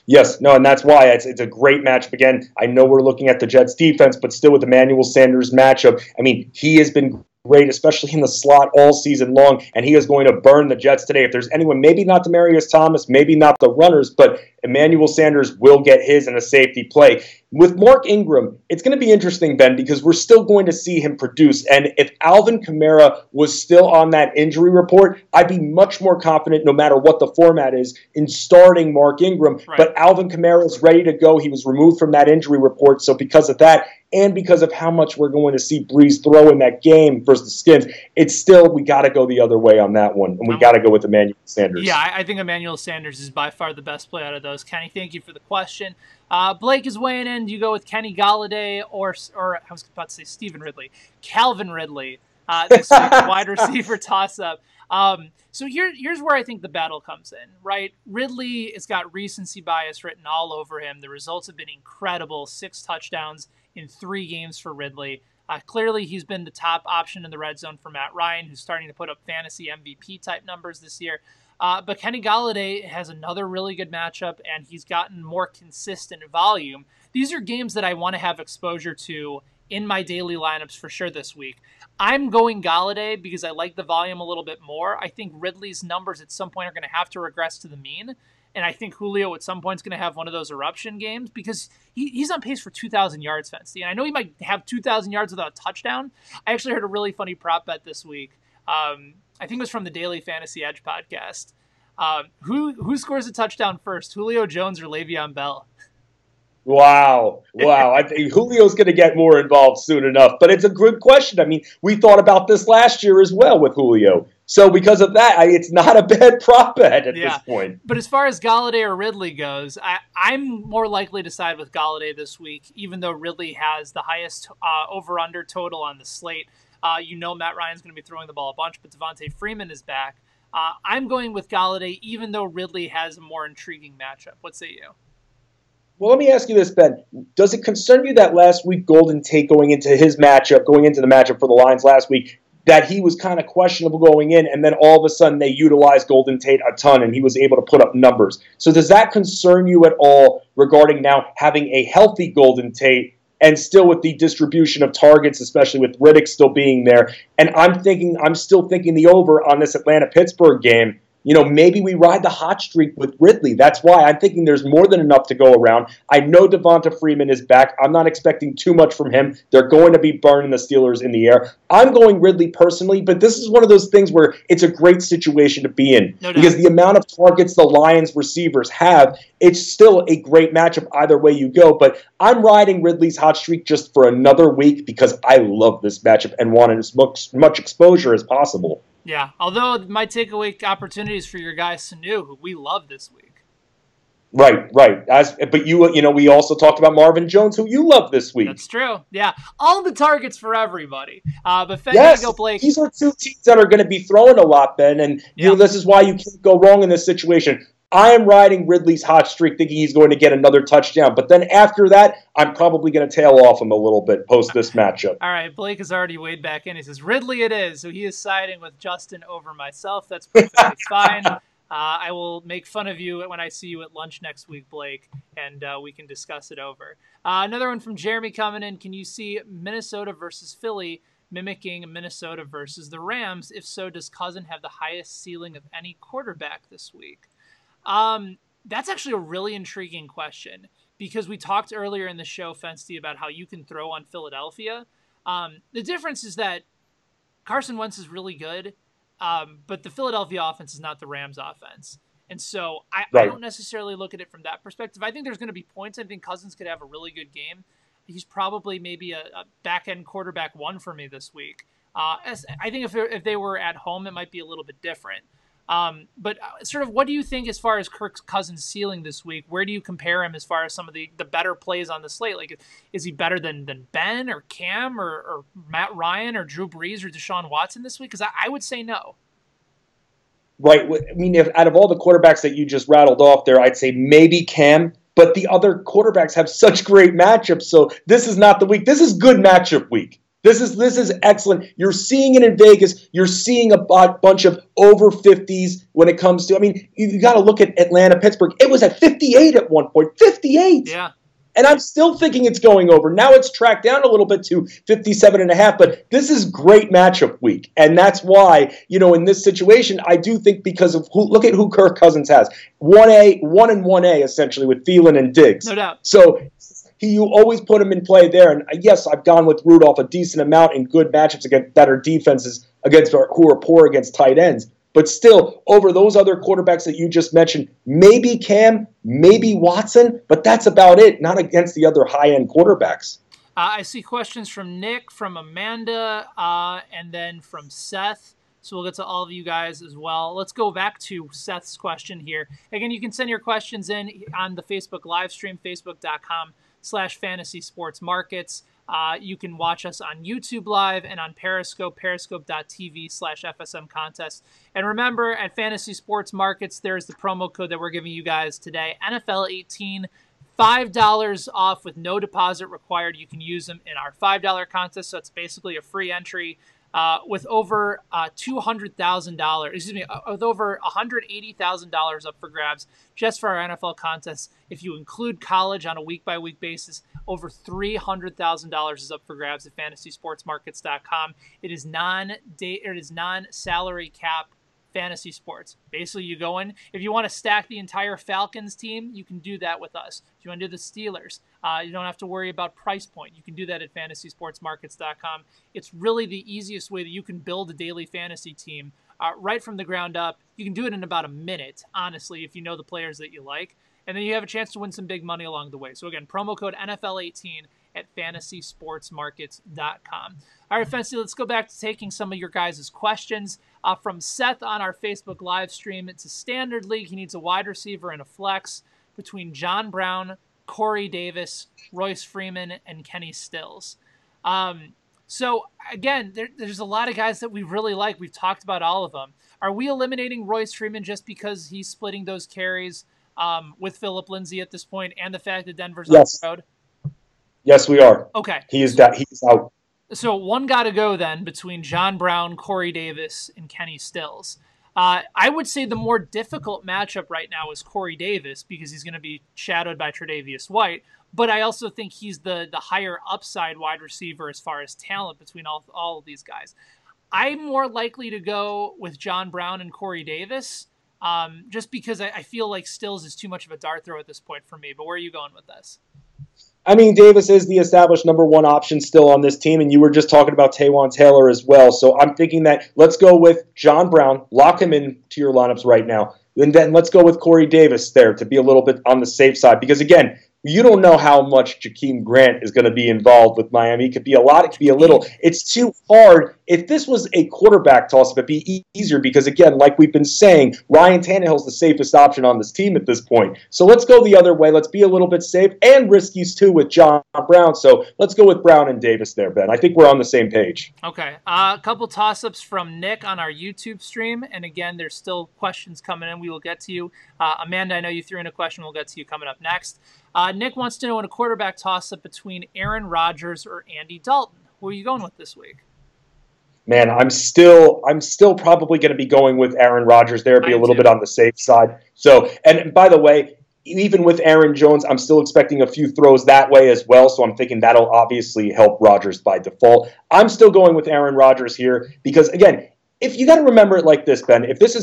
Yes, no, and that's why it's a great matchup. Again, I know we're looking at the Jets defense, but still with Emmanuel Sanders matchup, I mean, he has been great, especially in the slot all season long, and he is going to burn the Jets today. If there's anyone, maybe not Demaryius Thomas, maybe not the runners, but Emmanuel Sanders will get his in a safety play. With Mark Ingram, it's going to be interesting, Ben, because we're still going to see him produce. And if Alvin Kamara was still on that injury report, I'd be much more confident, no matter what the format is, in starting Mark Ingram. Right. But Alvin Kamara is ready to go. He was removed from that injury report. So because of that, and because of how much we're going to see Breeze throw in that game versus the Skins, it's still, we got to go the other way on that one. And we got to go with Emmanuel Sanders. Yeah, I think Emmanuel Sanders is by far the best play out of those. Kenny, thank you for the question. Blake is weighing in. Do you go with Kenny Galladay or I was about to say Stephen Ridley, Calvin Ridley this week, wide receiver toss-up? So here's where I think the battle comes in, right? Ridley has got recency bias written all over him. The results have been incredible. 6 touchdowns in 3 games for Ridley. Clearly, he's been the top option in the red zone for Matt Ryan, who's starting to put up fantasy MVP-type numbers this year. But Kenny Galladay has another really good matchup, and he's gotten more consistent volume. These are games that I want to have exposure to in my daily lineups for sure this week. I'm going Galladay because I like the volume a little bit more. I think Ridley's numbers at some point are going to have to regress to the mean. And I think Julio at some point is going to have one of those eruption games because he's on pace for 2,000 yards, Fancy. And I know he might have 2,000 yards without a touchdown. I actually heard a really funny prop bet this week. I think it was from the Daily Fantasy Edge podcast. Who scores a touchdown first, Julio Jones or Le'Veon Bell? Wow. I think Julio's going to get more involved soon enough. But it's a good question. I mean, we thought about this last year as well with Julio. So because of that, it's not a bad prop bet at this point. But as far as Galladay or Ridley goes, I'm more likely to side with Galladay this week, even though Ridley has the highest over-under total on the slate. Matt Ryan's going to be throwing the ball a bunch, but Devontae Freeman is back. I'm going with Galladay, even though Ridley has a more intriguing matchup. What say you? Well, let me ask you this, Ben. Does it concern you that last week Golden Tate going into the matchup for the Lions last week, that he was kind of questionable going in, and then all of a sudden they utilized Golden Tate a ton, and he was able to put up numbers? So does that concern you at all regarding now having a healthy Golden Tate and still with the distribution of targets, especially with Riddick still being there? And I'm still thinking the over on this Atlanta-Pittsburgh game. Maybe we ride the hot streak with Ridley. That's why I'm thinking there's more than enough to go around. I know Devonta Freeman is back. I'm not expecting too much from him. They're going to be burning the Steelers in the air. I'm going Ridley personally, but this is one of those things where it's a great situation to be in. No doubt. Because the amount of targets the Lions receivers have, it's still a great matchup either way you go. But I'm riding Ridley's hot streak just for another week because I love this matchup and want as much exposure as possible. Yeah, although my takeaway opportunities for your guy Sanu, who we love this week. Right. But we also talked about Marvin Jones, who you love this week. That's true. Yeah, all the targets for everybody. But yes, Blake. These are 2 teams that are going to be throwing a lot, Ben, and this is why you can't go wrong in this situation. I am riding Ridley's hot streak, thinking he's going to get another touchdown. But then after that, I'm probably going to tail off him a little bit post this matchup. All right, Blake has already weighed back in. He says, Ridley it is. So he is siding with Justin over myself. That's perfectly fine. I will make fun of you when I see you at lunch next week, Blake, and we can discuss it over. Another one from Jeremy coming in. Can you see Minnesota versus Philly mimicking Minnesota versus the Rams? If so, does Cousin have the highest ceiling of any quarterback this week? That's actually a really intriguing question because we talked earlier in the show, Fensty, about how you can throw on Philadelphia. The difference is that Carson Wentz is really good. But the Philadelphia offense is not the Rams offense. And so I Right. don't necessarily look at it from that perspective. I think there's going to be points. I think Cousins could have a really good game. He's probably maybe a back-end quarterback one for me this week. I think if they were at home, it might be a little bit different. But sort of what do you think as far as Kirk Cousins' ceiling this week? Where do you compare him as far as some of the better plays on the slate? Like, is he better than Ben or Cam or Matt Ryan or Drew Brees or Deshaun Watson this week? Because I would say no. Right. I mean, if out of all the quarterbacks that you just rattled off there, I'd say maybe Cam, but the other quarterbacks have such great matchups. So this is not the week. This is good matchup week. This is excellent. You're seeing it in Vegas. You're seeing a bunch of over 50s when it comes to, I mean, you got to look at Atlanta, Pittsburgh. It was at 58 at one point. 58. Yeah. And I'm still thinking it's going over. Now it's tracked down a little bit to 57.5, but this is great matchup week. And that's why, in this situation, I do think because of look at who Kirk Cousins has. 1A, 1 and 1A, essentially, with Thielen and Diggs. No doubt. So you always put him in play there. And yes, I've gone with Rudolph a decent amount in good matchups against better defenses against who are poor against tight ends. But still, over those other quarterbacks that you just mentioned, maybe Cam, maybe Watson, but that's about it, not against the other high-end quarterbacks. I see questions from Nick, from Amanda, and then from Seth. So we'll get to all of you guys as well. Let's go back to Seth's question here. Again, you can send your questions in on the Facebook live stream, facebook.com/fantasy sports markets. You can watch us on YouTube Live and on Periscope, periscope.tv/FSM contest. And remember, at Fantasy Sports Markets, there's the promo code that we're giving you guys today, NFL18, $5 off with no deposit required. You can use them in our $5 contest, so it's basically a free entry. With over $200,000, with over $180,000 up for grabs just for our NFL contests. If you include college on a week-by-week basis, over $300,000 is up for grabs at FantasySportsMarkets.com. It is non-salary cap fantasy sports. Basically, you go in. If you want to stack the entire Falcons team, you can do that with us. If you want to do the Steelers, you don't have to worry about price point. You can do that at FantasySportsMarkets.com. It's really the easiest way that you can build a daily fantasy team right from the ground up. You can do it in about a minute, honestly, if you know the players that you like. And then you have a chance to win some big money along the way. So again, promo code NFL18 at FantasySportsMarkets.com. All right, Fancy, let's go back to taking some of your guys' questions. From Seth on our Facebook live stream, it's a standard league. He needs a wide receiver and a flex between John Brown, Corey Davis, Royce Freeman, and Kenny Stills. So, again, there's a lot of guys that we really like. We've talked about all of them. Are we eliminating Royce Freeman just because he's splitting those carries with Phillip Lindsay at this point and the fact that Denver's on the road? Yes, we are. Okay. He's out. So one got to go then between John Brown, Corey Davis, and Kenny Stills. I would say the more difficult matchup right now is Corey Davis because he's going to be shadowed by Tre'Davious White. But I also think he's the higher upside wide receiver as far as talent between all of these guys. I'm more likely to go with John Brown and Corey Davis just because I feel like Stills is too much of a dart throw at this point for me. But where are you going with this? I mean, Davis is the established number one option still on this team, and you were just talking about Taywan Taylor as well. So I'm thinking that let's go with John Brown, lock him into your lineups right now, and then let's go with Corey Davis there to be a little bit on the safe side. Because, again, you don't know how much Jakeem Grant is going to be involved with Miami. It could be a lot. It could be a little. It's too hard. If this was a quarterback toss-up, it'd be easier because, again, like we've been saying, Ryan Tannehill's the safest option on this team at this point. So let's go the other way. Let's be a little bit safe and risky, too, with John Brown. So let's go with Brown and Davis there, Ben. I think we're on the same page. Okay. A couple toss-ups from Nick on our YouTube stream. And, again, there's still questions coming in. We will get to you. Amanda, I know you threw in a question. We'll get to you coming up next. Nick wants to know in a quarterback toss-up between Aaron Rodgers or Andy Dalton. Who are you going with this week? Man, I'm still probably going to be going with Aaron Rodgers there, be a little bit on the safe side. So, and by the way, even with Aaron Jones, I'm still expecting a few throws that way as well. So I'm thinking that'll obviously help Rodgers by default. I'm still going with Aaron Rodgers here because, again, if you got to remember it like this, Ben, if this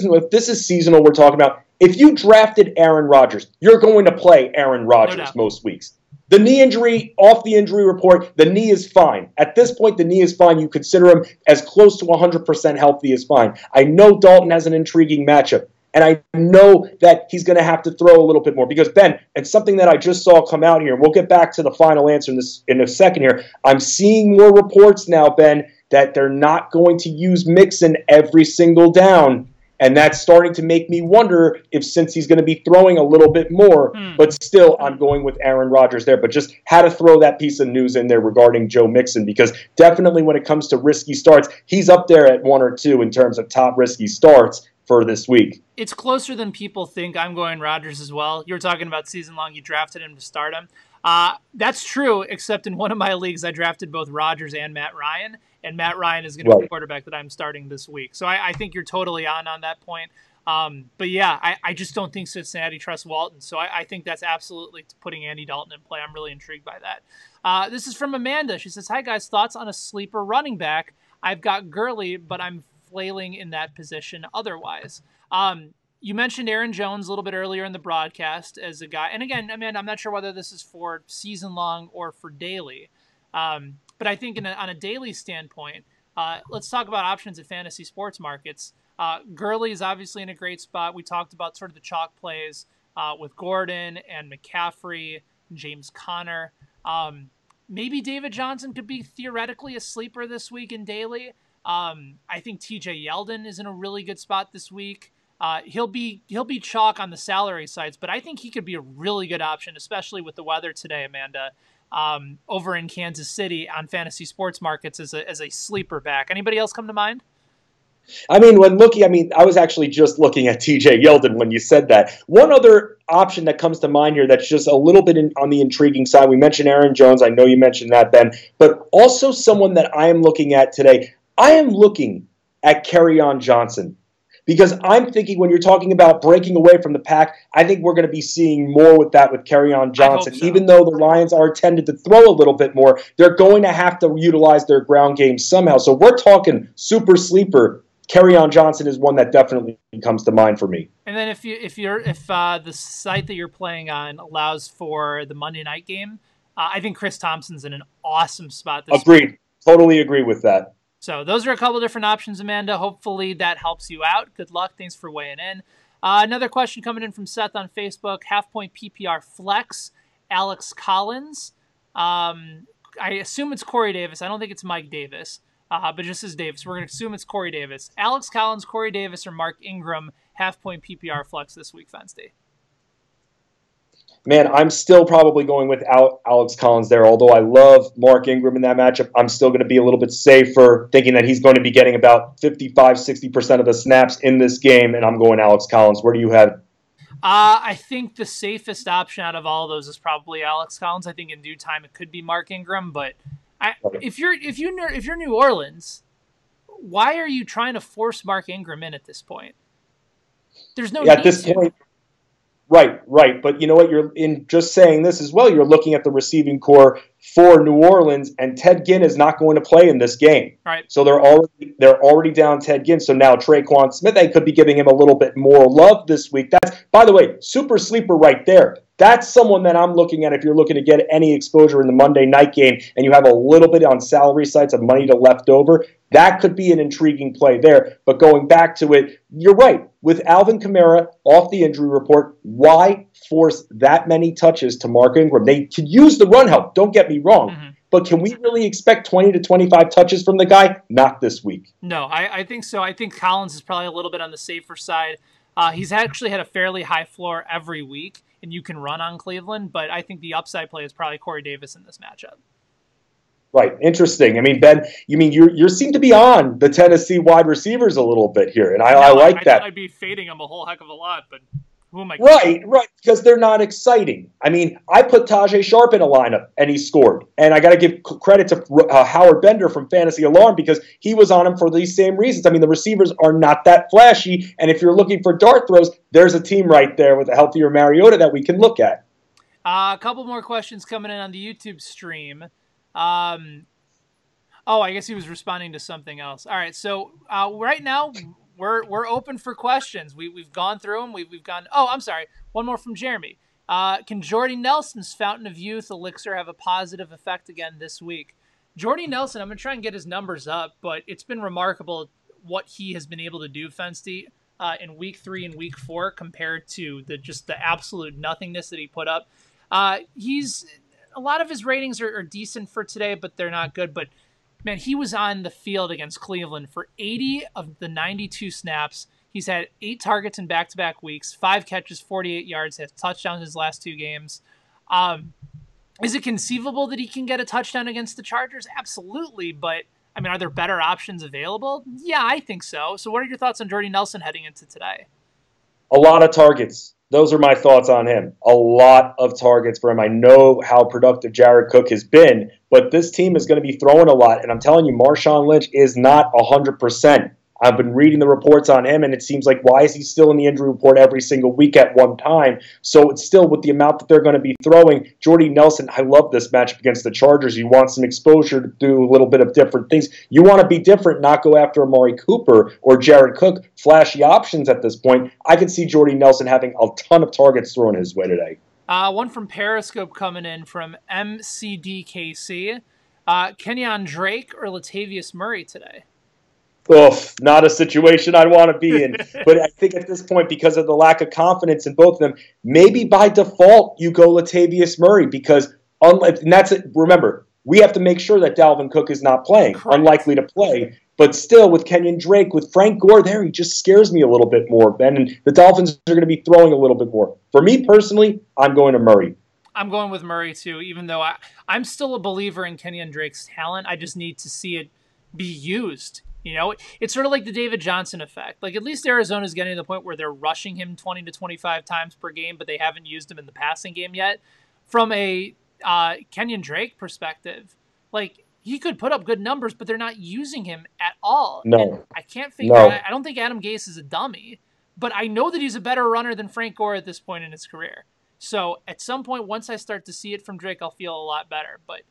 is seasonal we're talking about, if you drafted Aaron Rodgers, you're going to play Aaron Rodgers most weeks. The knee injury, off the injury report, the knee is fine. At this point, the knee is fine. You consider him as close to 100% healthy as fine. I know Dalton has an intriguing matchup, and I know that he's going to have to throw a little bit more because, Ben, and something that I just saw come out here, and we'll get back to the final answer in a second here, I'm seeing more reports now, Ben, that they're not going to use Mixon every single down. And that's starting to make me wonder if, since he's going to be throwing a little bit more, but still I'm going with Aaron Rodgers there. But just had to throw that piece of news in there regarding Joe Mixon, because definitely when it comes to risky starts, he's up there at 1 or 2 in terms of top risky starts for this week. It's closer than people think. I'm going Rodgers as well. You were talking about season long. You drafted him to start him. That's true, except in one of my leagues, I drafted both Rodgers and Matt Ryan, and Matt Ryan is going to be the quarterback that I'm starting this week. So I think you're totally on that point. But yeah, I just don't think Cincinnati trusts Walton. So I think that's absolutely putting Andy Dalton in play. I'm really intrigued by that. This is from Amanda. She says, "Hi guys, thoughts on a sleeper running back? I've got Gurley, but I'm flailing in that position otherwise." You mentioned Aaron Jones a little bit earlier in the broadcast as a guy. And again, Amanda, I'm not sure whether this is for season long or for daily. But I think on a daily standpoint, let's talk about options at fantasy sports markets. Gurley is obviously in a great spot. We talked about sort of the chalk plays with Gordon and McCaffrey, James Conner. Maybe David Johnson could be theoretically a sleeper this week in daily. I think TJ Yeldon is in a really good spot this week. He'll be chalk on the salary sides, but I think he could be a really good option, especially with the weather today, Amanda, over in Kansas City on fantasy sports markets as a sleeper back. Anybody else come to mind? I mean, I was actually just looking at TJ Yeldon when you said that. One other option that comes to mind here that's just a little bit on the intriguing side. We mentioned Aaron Jones. I know you mentioned that, Ben, but also someone that I am looking at today. I am looking at Kerryon Johnson. Because I'm thinking when you're talking about breaking away from the pack, I think we're going to be seeing more with Kerryon Johnson. So. Even though the Lions are tended to throw a little bit more, they're going to have to utilize their ground game somehow. So we're talking super sleeper. Kerryon Johnson is one that definitely comes to mind for me. And then if the site that you're playing on allows for the Monday night game, I think Chris Thompson's in an awesome spot this Agreed. Week. Totally agree with that. So those are a couple different options, Amanda. Hopefully that helps you out. Good luck. Thanks for weighing in. Another question coming in from Seth on Facebook. Half-point PPR flex, Alex Collins. I assume it's Corey Davis. I don't think it's Mike Davis, but just as Davis. We're going to assume it's Corey Davis. Alex Collins, Corey Davis, or Mark Ingram, half-point PPR flex this week, Fensty. Man, I'm still probably going with Alex Collins there. Although I love Mark Ingram in that matchup, I'm still going to be a little bit safer, thinking that he's going to be getting about 55-60% of the snaps in this game, and I'm going Alex Collins. Where do you have it? I think the safest option out of all of those is probably Alex Collins. I think in due time it could be Mark Ingram, but if you're New Orleans, why are you trying to force Mark Ingram in at this point? There's no need at this point. Right. But you know what? You're in just saying this as well. You're looking at the receiving core for New Orleans, and Ted Ginn is not going to play in this game. Right. So they're already down Ted Ginn. So now Traquan Smith, they could be giving him a little bit more love this week. That's, by the way, super sleeper right there. That's someone that I'm looking at if you're looking to get any exposure in the Monday night game and you have a little bit on salary sites of money to left over. That could be an intriguing play there. But going back to it, you're right. With Alvin Kamara off the injury report, why force that many touches to Mark Ingram? They could use the run help, don't get me wrong. Mm-hmm. But can we really expect 20 to 25 touches from the guy? Not this week. No, I think so. I think Collins is probably a little bit on the safer side. He's actually had a fairly high floor every week, and you can run on Cleveland. But I think the upside play is probably Corey Davis in this matchup. Right. Interesting. I mean, Ben, you seem to be on the Tennessee wide receivers a little bit here, and I like that. I'd be fading them a whole heck of a lot, but who am I? Right, because they're not exciting. I mean, I put Tajay Sharp in a lineup, and he scored. And I got to give credit to Howard Bender from Fantasy Alarm because he was on him for these same reasons. I mean, the receivers are not that flashy, and if you're looking for dart throws, there's a team right there with a healthier Mariota that we can look at. A couple more questions coming in on the YouTube stream. I guess he was responding to something else. All right, so right now we're open for questions. We've gone through them. We've gone. Oh, I'm sorry. One more from Jeremy. Can Jordy Nelson's fountain of youth elixir have a positive effect again this week? Jordy Nelson, I'm going to try and get his numbers up, but it's been remarkable what he has been able to do, Fensty, in week 3 and week 4 compared to the absolute nothingness that he put up. He's a lot of his ratings are decent for today, but they're not good. But man, he was on the field against Cleveland for 80 of the 92 snaps. He's had 8 targets in back-to-back weeks, 5 catches, 48 yards, has touchdowns his last 2 games. Is it conceivable that he can get a touchdown against the Chargers? Absolutely, but I mean, are there better options available? Yeah, I think so. So what are your thoughts on Jordy Nelson heading into today? A lot of targets. Those are my thoughts on him. A lot of targets for him. I know how productive Jared Cook has been, but this team is going to be throwing a lot, and I'm telling you, Marshawn Lynch is not 100%. I've been reading the reports on him, and it seems like, why is he still in the injury report every single week at one time? So it's still, with the amount that they're going to be throwing, Jordy Nelson, I love this matchup against the Chargers. You want some exposure to do a little bit of different things. You want to be different, not go after Amari Cooper or Jared Cook, flashy options at this point. I could see Jordy Nelson having a ton of targets thrown his way today. One from Periscope coming in from MCDKC. Kenyon Drake or Latavius Murray today? Not a situation I want to be in. But I think at this point, because of the lack of confidence in both of them, maybe by default you go Latavius Murray because, and that's it. Remember, we have to make sure that Dalvin Cook is not playing, Correct. Unlikely to play. But still, with Kenyon Drake, with Frank Gore there, he just scares me a little bit more, Ben. And the Dolphins are going to be throwing a little bit more. For me personally, I'm going to Murray. I'm going with Murray too, even though I'm still a believer in Kenyon Drake's talent. I just need to see it be used. You know, it's sort of like the David Johnson effect. Like, at least Arizona's getting to the point where they're rushing him 20 to 25 times per game, but they haven't used him in the passing game yet. From a Kenyon Drake perspective, like, he could put up good numbers, but they're not using him at all. No. And I can't figure out. I don't think Adam Gase is a dummy, but I know that he's a better runner than Frank Gore at this point in his career. So at some point, once I start to see it from Drake, I'll feel a lot better. But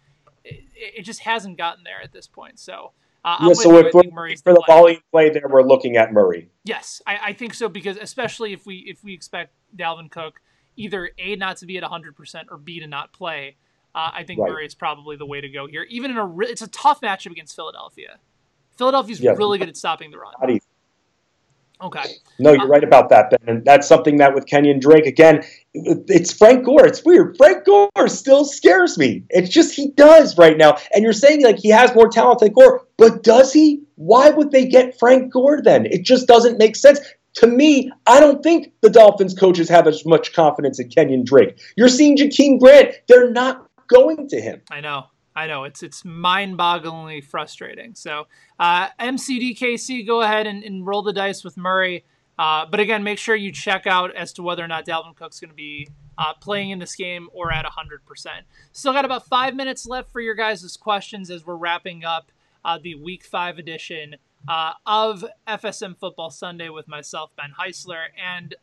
it just hasn't gotten there at this point. So so if we're for the volume play there, we're looking at Murray. Yes, I think so, because especially if we expect Dalvin Cook either A, not to be at 100%, or B, to not play, I think Murray is probably the way to go here. Even in it's a tough matchup against Philadelphia. Philadelphia's really good at stopping the run. Okay. No, you're right about that, Ben. And that's something that with Kenyon Drake, again, it's Frank Gore. It's weird. Frank Gore still scares me. It's just he does right now. And you're saying like he has more talent than Gore, but does he? Why would they get Frank Gore then? It just doesn't make sense. To me, I don't think the Dolphins coaches have as much confidence in Kenyon Drake. You're seeing Jakeem Grant. They're not going to him. I know. It's mind-bogglingly frustrating. So MCDKC, go ahead and roll the dice with Murray. But again, make sure you check out as to whether or not Dalvin Cook's going to be playing in this game or at 100%. Still got about 5 minutes left for your guys' questions as we're wrapping up the Week 5 edition of FSM Football Sunday with myself, Ben Heisler, and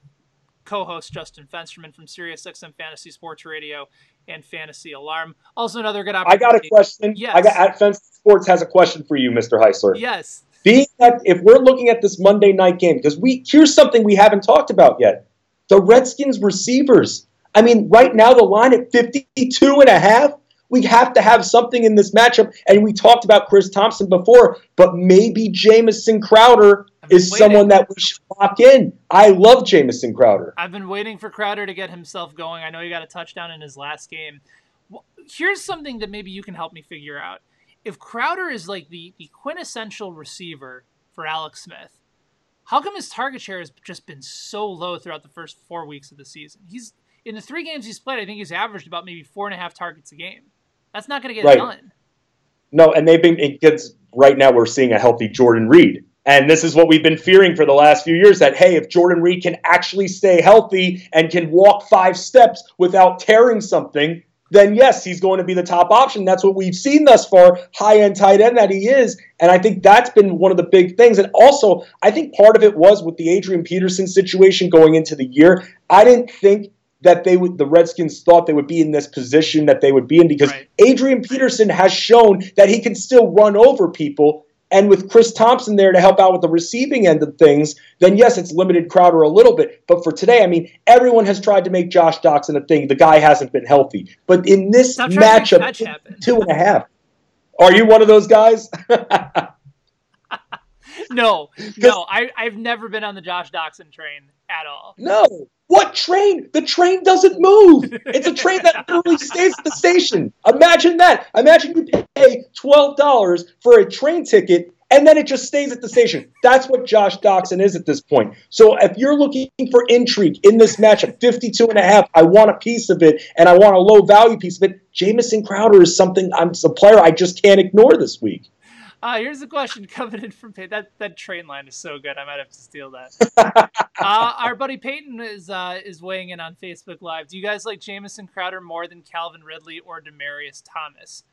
co-host Justin Fensterman from SiriusXM Fantasy Sports Radio and Fantasy Alarm. Also another good opportunity. I got a question. Yes. At Fantasy Sports has a question for you, Mr. Heisler. Yes. Being that if we're looking at this Monday night game, because here's something we haven't talked about yet. The Redskins receivers. I mean, right now the line at 52.5. We have to have something in this matchup. And we talked about Chris Thompson before, but maybe Jamison Crowder is someone that we should lock in. I love Jamison Crowder. I've been waiting for Crowder to get himself going. I know he got a touchdown in his last game. Well, here's something that maybe you can help me figure out. If Crowder is like the quintessential receiver for Alex Smith, how come his target share has just been so low throughout the first 4 weeks of the season? He's in the 3 games he's played, I think he's averaged about maybe 4.5 targets a game. That's not going to get it done. No, and because right now we're seeing a healthy Jordan Reed. And this is what we've been fearing for the last few years, that, hey, if Jordan Reed can actually stay healthy and can walk 5 steps without tearing something, then yes, he's going to be the top option. That's what we've seen thus far, high-end tight end that he is. And I think that's been one of the big things. And also, I think part of it was with the Adrian Peterson situation going into the year. I didn't think that the Redskins thought they would be in this position that they would be in, because Adrian Peterson has shown that he can still run over people. and with Chris Thompson there to help out with the receiving end of things, then yes, it's limited Crowder a little bit. But for today, I mean, everyone has tried to make Josh Doctson a thing. The guy hasn't been healthy. But in this matchup, 2.5. Are you one of those guys? No, I've never been on the Josh Doctson train at all. No. What train? The train doesn't move. It's a train that literally stays at the station. Imagine that. Imagine you pay $12 for a train ticket and then it just stays at the station. That's what Josh Doctson is at this point. So if you're looking for intrigue in this matchup, 52.5, I want a piece of it, and I want a low value piece of it. Jamison Crowder is a player I just can't ignore this week. Here's a question coming in from Peyton. That train line is so good. I might have to steal that. Our buddy Peyton is weighing in on Facebook Live. Do you guys like Jamison Crowder more than Calvin Ridley or Demaryius Thomas?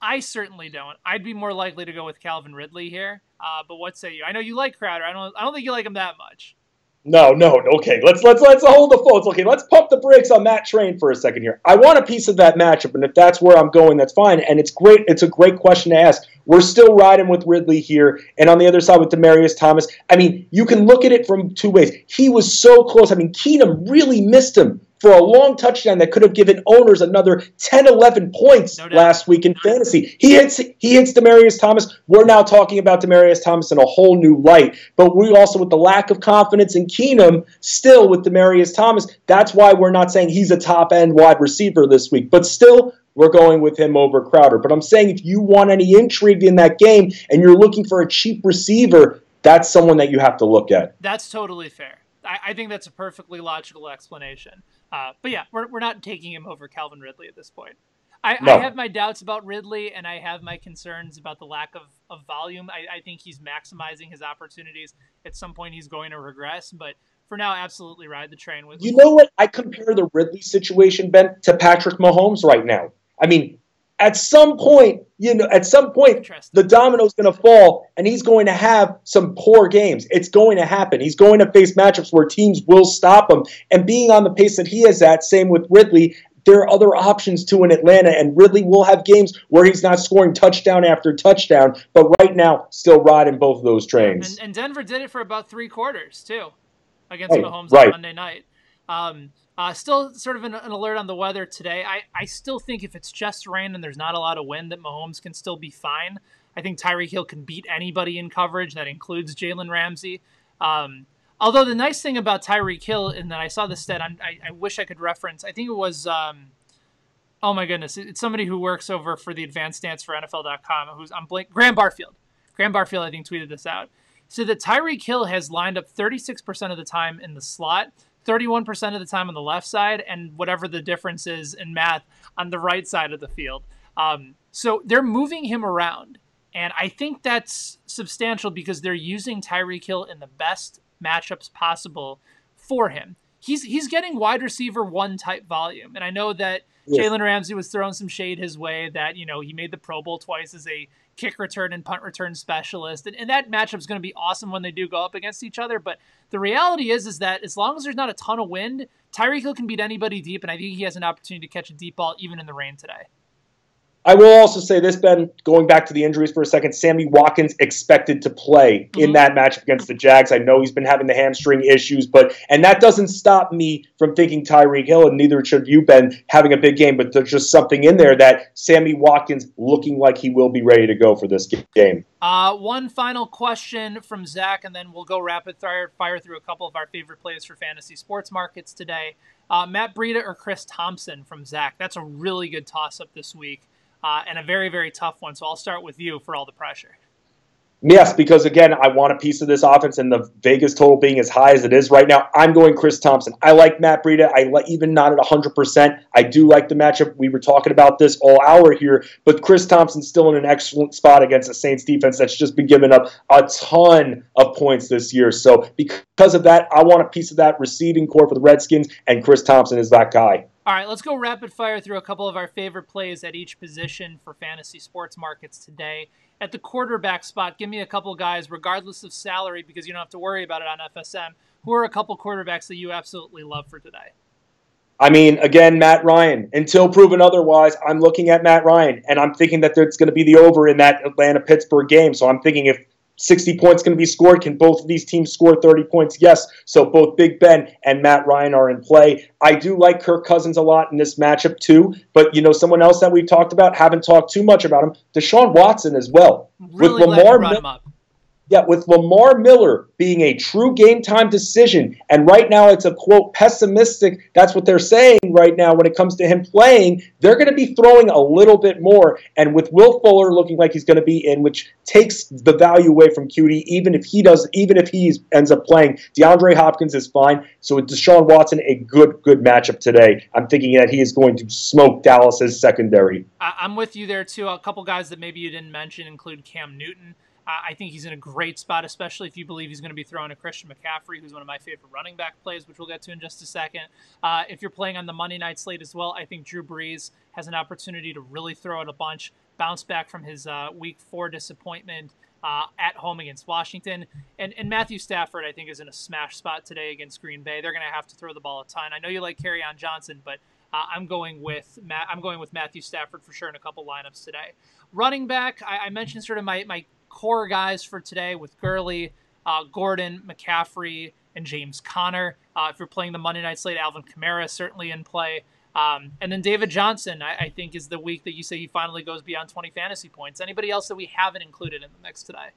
I certainly don't. I'd be more likely to go with Calvin Ridley here. But what say you? I know you like Crowder. I don't think you like him that much. No. Okay, let's hold the phones. Okay, let's pump the brakes on that train for a second here. I want a piece of that matchup, and if that's where I'm going, that's fine. And it's great. It's a great question to ask. We're still riding with Ridley here, and on the other side with Demaryius Thomas. I mean, you can look at it from two ways. He was so close. I mean, Keenum really missed him for a long touchdown that could have given owners another 10, 11 points last week in fantasy. He hits Demaryius Thomas. We're now talking about Demaryius Thomas in a whole new light. But we also, with the lack of confidence in Keenum, still with Demaryius Thomas, that's why we're not saying he's a top-end wide receiver this week. But still, we're going with him over Crowder. But I'm saying if you want any intrigue in that game and you're looking for a cheap receiver, that's someone that you have to look at. That's totally fair. I think that's a perfectly logical explanation. But yeah, we're not taking him over Calvin Ridley at this point. I have my doubts about Ridley, and I have my concerns about the lack of volume. I think he's maximizing his opportunities. At some point, he's going to regress. But for now, absolutely ride the train with. You know what? I compare the Ridley situation, Ben, to Patrick Mahomes right now. I mean, at some point, the domino's going to fall, and he's going to have some poor games. It's going to happen. He's going to face matchups where teams will stop him. And being on the pace that he is at, same with Ridley, there are other options too in Atlanta, and Ridley will have games where he's not scoring touchdown after touchdown, but right now, still riding both of those trains. And Denver did it for about 3 quarters, too, against Mahomes on Monday night. Still sort of an alert on the weather today. I still think if it's just rain and there's not a lot of wind, that Mahomes can still be fine. I think Tyreek Hill can beat anybody in coverage. That includes Jalen Ramsey. Although the nice thing about Tyreek Hill, and that I saw this stat, I wish I could reference. I think it was, oh my goodness, it's somebody who works over for the advanced stats for NFL.com. Graham Barfield. Graham Barfield, I think, tweeted this out. So that Tyreek Hill has lined up 36% of the time in the slot, 31% of the time on the left side, and whatever the difference is in math on the right side of the field. So they're moving him around. And I think that's substantial because they're using Tyreek Hill in the best matchups possible for him. He's getting wide receiver 1 type volume. And I know that Jalen Ramsey was throwing some shade his way that, he made the Pro Bowl twice as a kick return and punt return specialist. And that matchup is going to be awesome when they do go up against each other. But the reality is that as long as there's not a ton of wind, Tyreek Hill can beat anybody deep. And I think he has an opportunity to catch a deep ball even in the rain today. I will also say this, Ben, going back to the injuries for a second, Sammy Watkins expected to play in that matchup against the Jags. I know he's been having the hamstring issues, and that doesn't stop me from thinking Tyreek Hill, and neither should you, Ben, having a big game, but there's just something in there that Sammy Watkins looking like he will be ready to go for this game. One final question from Zach, and then we'll go rapid fire through a couple of our favorite plays for fantasy sports markets today. Matt Breida or Chris Thompson from Zach. That's a really good toss-up this week. And a very, very tough one. So I'll start with you for all the pressure. Yes, because, again, I want a piece of this offense, and the Vegas total being as high as it is right now, I'm going Chris Thompson. I like Matt Breida. Even not at 100%. I do like the matchup. We were talking about this all hour here, but Chris Thompson's still in an excellent spot against the Saints defense that's just been giving up a ton of points this year. So because of that, I want a piece of that receiving core for the Redskins, and Chris Thompson is that guy. All right, let's go rapid fire through a couple of our favorite plays at each position for fantasy sports markets today. At the quarterback spot, give me a couple guys, regardless of salary, because you don't have to worry about it on FSM. Who are a couple quarterbacks that you absolutely love for today? I mean, again, Matt Ryan. Until proven otherwise, I'm looking at Matt Ryan, and I'm thinking that it's going to be the over in that Atlanta-Pittsburgh game. So I'm thinking if 60 points going to be scored? Can both of these teams score 30 points? Yes. So both Big Ben and Matt Ryan are in play. I do like Kirk Cousins a lot in this matchup too, but someone else that we've talked about, haven't talked too much about him, Deshaun Watson as well. Really glad you brought him up. Yeah, with Lamar Miller being a true game-time decision, and right now it's a, quote, pessimistic, that's what they're saying right now when it comes to him playing, they're going to be throwing a little bit more, and with Will Fuller looking like he's going to be in, which takes the value away from QT, even if he ends up playing, DeAndre Hopkins is fine, so with Deshaun Watson, a good matchup today. I'm thinking that he is going to smoke Dallas's secondary. I'm with you there, too. A couple guys that maybe you didn't mention include Cam Newton. I think he's in a great spot, especially if you believe he's going to be throwing to Christian McCaffrey, who's one of my favorite running back plays, which we'll get to in just a second. If you're playing on the Monday night slate as well, I think Drew Brees has an opportunity to really throw out a bunch, bounce back from his Week 4 disappointment at home against Washington. And Matthew Stafford, I think, is in a smash spot today against Green Bay. They're going to have to throw the ball a ton. I know you like Kerryon Johnson, but I'm going with Matthew Stafford for sure in a couple lineups today. Running back, I mentioned sort of my core guys for today with Gurley, Gordon, McCaffrey, and James Conner. If you're playing the Monday night slate, Alvin Kamara certainly in play. And then David Johnson, I think, is the week that you say he finally goes beyond 20 fantasy points. Anybody else that we haven't included in the mix today?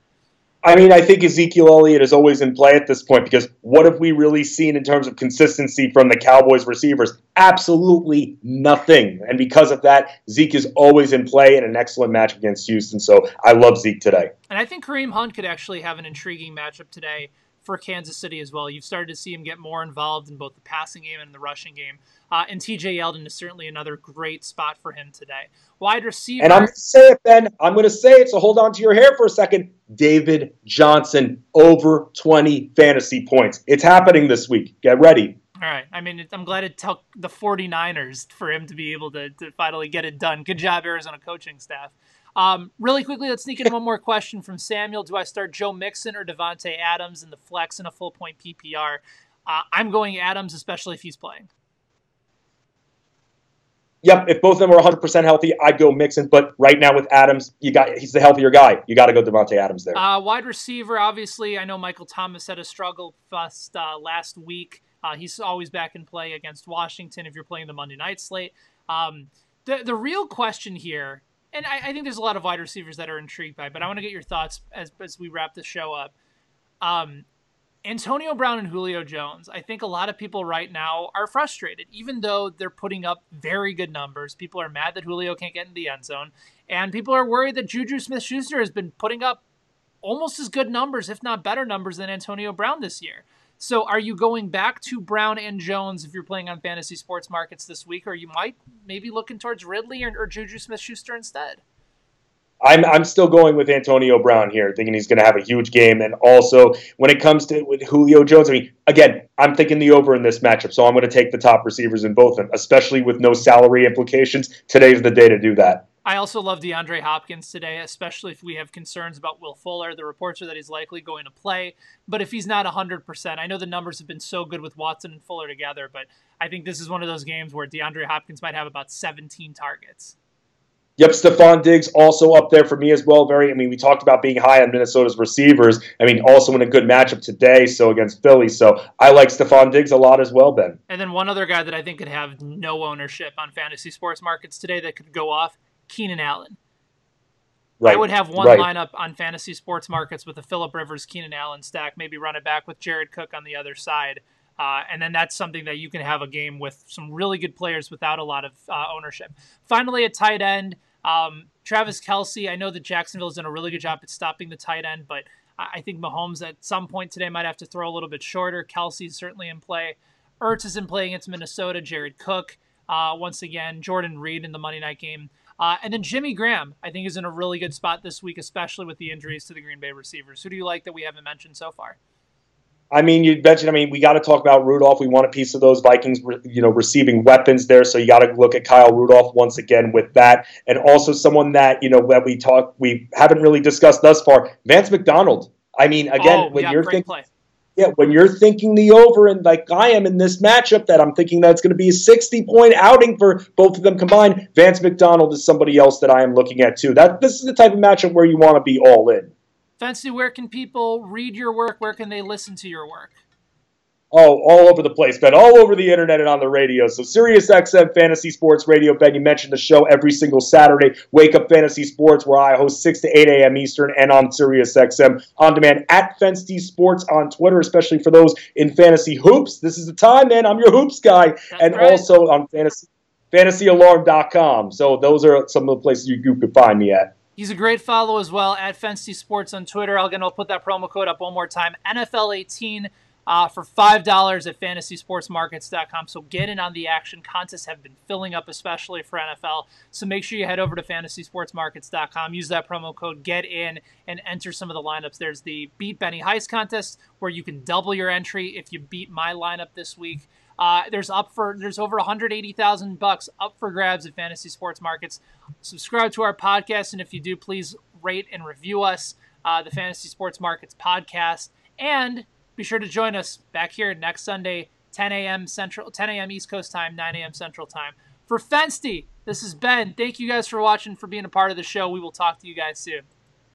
I mean, I think Ezekiel Elliott is always in play at this point because what have we really seen in terms of consistency from the Cowboys receivers? Absolutely nothing. And because of that, Zeke is always in play in an excellent match against Houston. So I love Zeke today. And I think Kareem Hunt could actually have an intriguing matchup today for Kansas City as well. You've started to see him get more involved in both the passing game and the rushing game. And TJ Yeldon is certainly another great spot for him today. Wide receiver. And I'm going to say it, Ben. I'm going to say it, so hold on to your hair for a second. David Johnson, over 20 fantasy points. It's happening this week. Get ready. All right. I mean, I'm glad it took the 49ers for him to be able to finally get it done. Good job, Arizona coaching staff. Really quickly, let's sneak in one more question from Samuel. Do I start Joe Mixon or Devontae Adams in the flex in a full-point PPR? I'm going Adams, especially if he's playing. Yep, if both of them are 100% healthy, I'd go Mixon. But right now with Adams, he's the healthier guy. You got to go Devontae Adams there. Wide receiver, obviously, I know Michael Thomas had a struggle last week. He's always back in play against Washington if you're playing the Monday night slate. The real question here, and I think there's a lot of wide receivers that are intrigued by, but I want to get your thoughts as we wrap the show up. Antonio Brown and Julio Jones, I think a lot of people right now are frustrated, even though they're putting up very good numbers. People are mad that Julio can't get in the end zone, and people are worried that Juju Smith-Schuster has been putting up almost as good numbers, if not better numbers, than Antonio Brown this year. So are you going back to Brown and Jones if you're playing on fantasy sports markets this week, or you might maybe looking towards Ridley or Juju Smith-Schuster instead? I'm still going with Antonio Brown here, thinking he's going to have a huge game. And also, when it comes to with Julio Jones, I mean, again, I'm thinking the over in this matchup, so I'm going to take the top receivers in both of them, especially with no salary implications. Today's the day to do that. I also love DeAndre Hopkins today, especially if we have concerns about Will Fuller. The reports are that he's likely going to play, but if he's not 100%, I know the numbers have been so good with Watson and Fuller together, but I think this is one of those games where DeAndre Hopkins might have about 17 targets. Yep, Stephon Diggs also up there for me as well. We talked about being high on Minnesota's receivers. I mean, also in a good matchup today, so against Philly. So I like Stephon Diggs a lot as well, Ben. And then one other guy that I think could have no ownership on fantasy sports markets today that could go off, Keenan Allen. Right. I would have one lineup on fantasy sports markets with a Phillip Rivers, Keenan Allen stack, maybe run it back with Jared Cook on the other side. And then that's something that you can have a game with some really good players without a lot of ownership. Finally, at tight end, Travis Kelce. I know that Jacksonville has done a really good job at stopping the tight end, but I think Mahomes at some point today might have to throw a little bit shorter. Kelce is certainly in play. Ertz is in play against Minnesota. Jared Cook, once again. Jordan Reed in the Monday night game. And then Jimmy Graham, I think, is in a really good spot this week, especially with the injuries to the Green Bay receivers. Who do you like that we haven't mentioned so far? I mean, you mentioned, we got to talk about Rudolph. We want a piece of those Vikings, receiving weapons there. So you got to look at Kyle Rudolph once again with that. And also someone that, that we haven't really discussed thus far, Vance McDonald. I mean, again, when you're thinking the over, and like I am in this matchup, that I'm thinking that's going to be a 60-point outing for both of them combined, Vance McDonald is somebody else that I am looking at too. This is the type of matchup where you want to be all in. Fancy, where can people read your work? Where can they listen to your work? Oh, all over the place, Ben. All over the internet and on the radio. So SiriusXM Fantasy Sports Radio, Ben. You mentioned the show every single Saturday. Wake Up Fantasy Sports, where I host 6 to 8 a.m. Eastern, and on SiriusXM on demand at Fensty Sports on Twitter, especially for those in fantasy hoops. This is the time, man. I'm your hoops guy, and right. Also on fantasyalarm.com. So those are some of the places you could find me at. He's a great follow as well at Fensty Sports on Twitter. I'll put that promo code up one more time. NFL18 for $5 at fantasysportsmarkets.com. So get in on the action. Contests have been filling up, especially for NFL. So make sure you head over to fantasysportsmarkets.com. Use that promo code, get in, and enter some of the lineups. There's the Beat Benny Heist contest where you can double your entry if you beat my lineup this week. There's over $180,000 up for grabs at Fantasy Sports Markets. Subscribe to our podcast, and if you do, please rate and review us, the Fantasy Sports Markets podcast, and be sure to join us back here next Sunday, 10 a.m. East Coast time, 9 a.m. Central time. For Fensty, this is Ben. Thank you guys for watching, for being a part of the show. We will talk to you guys soon.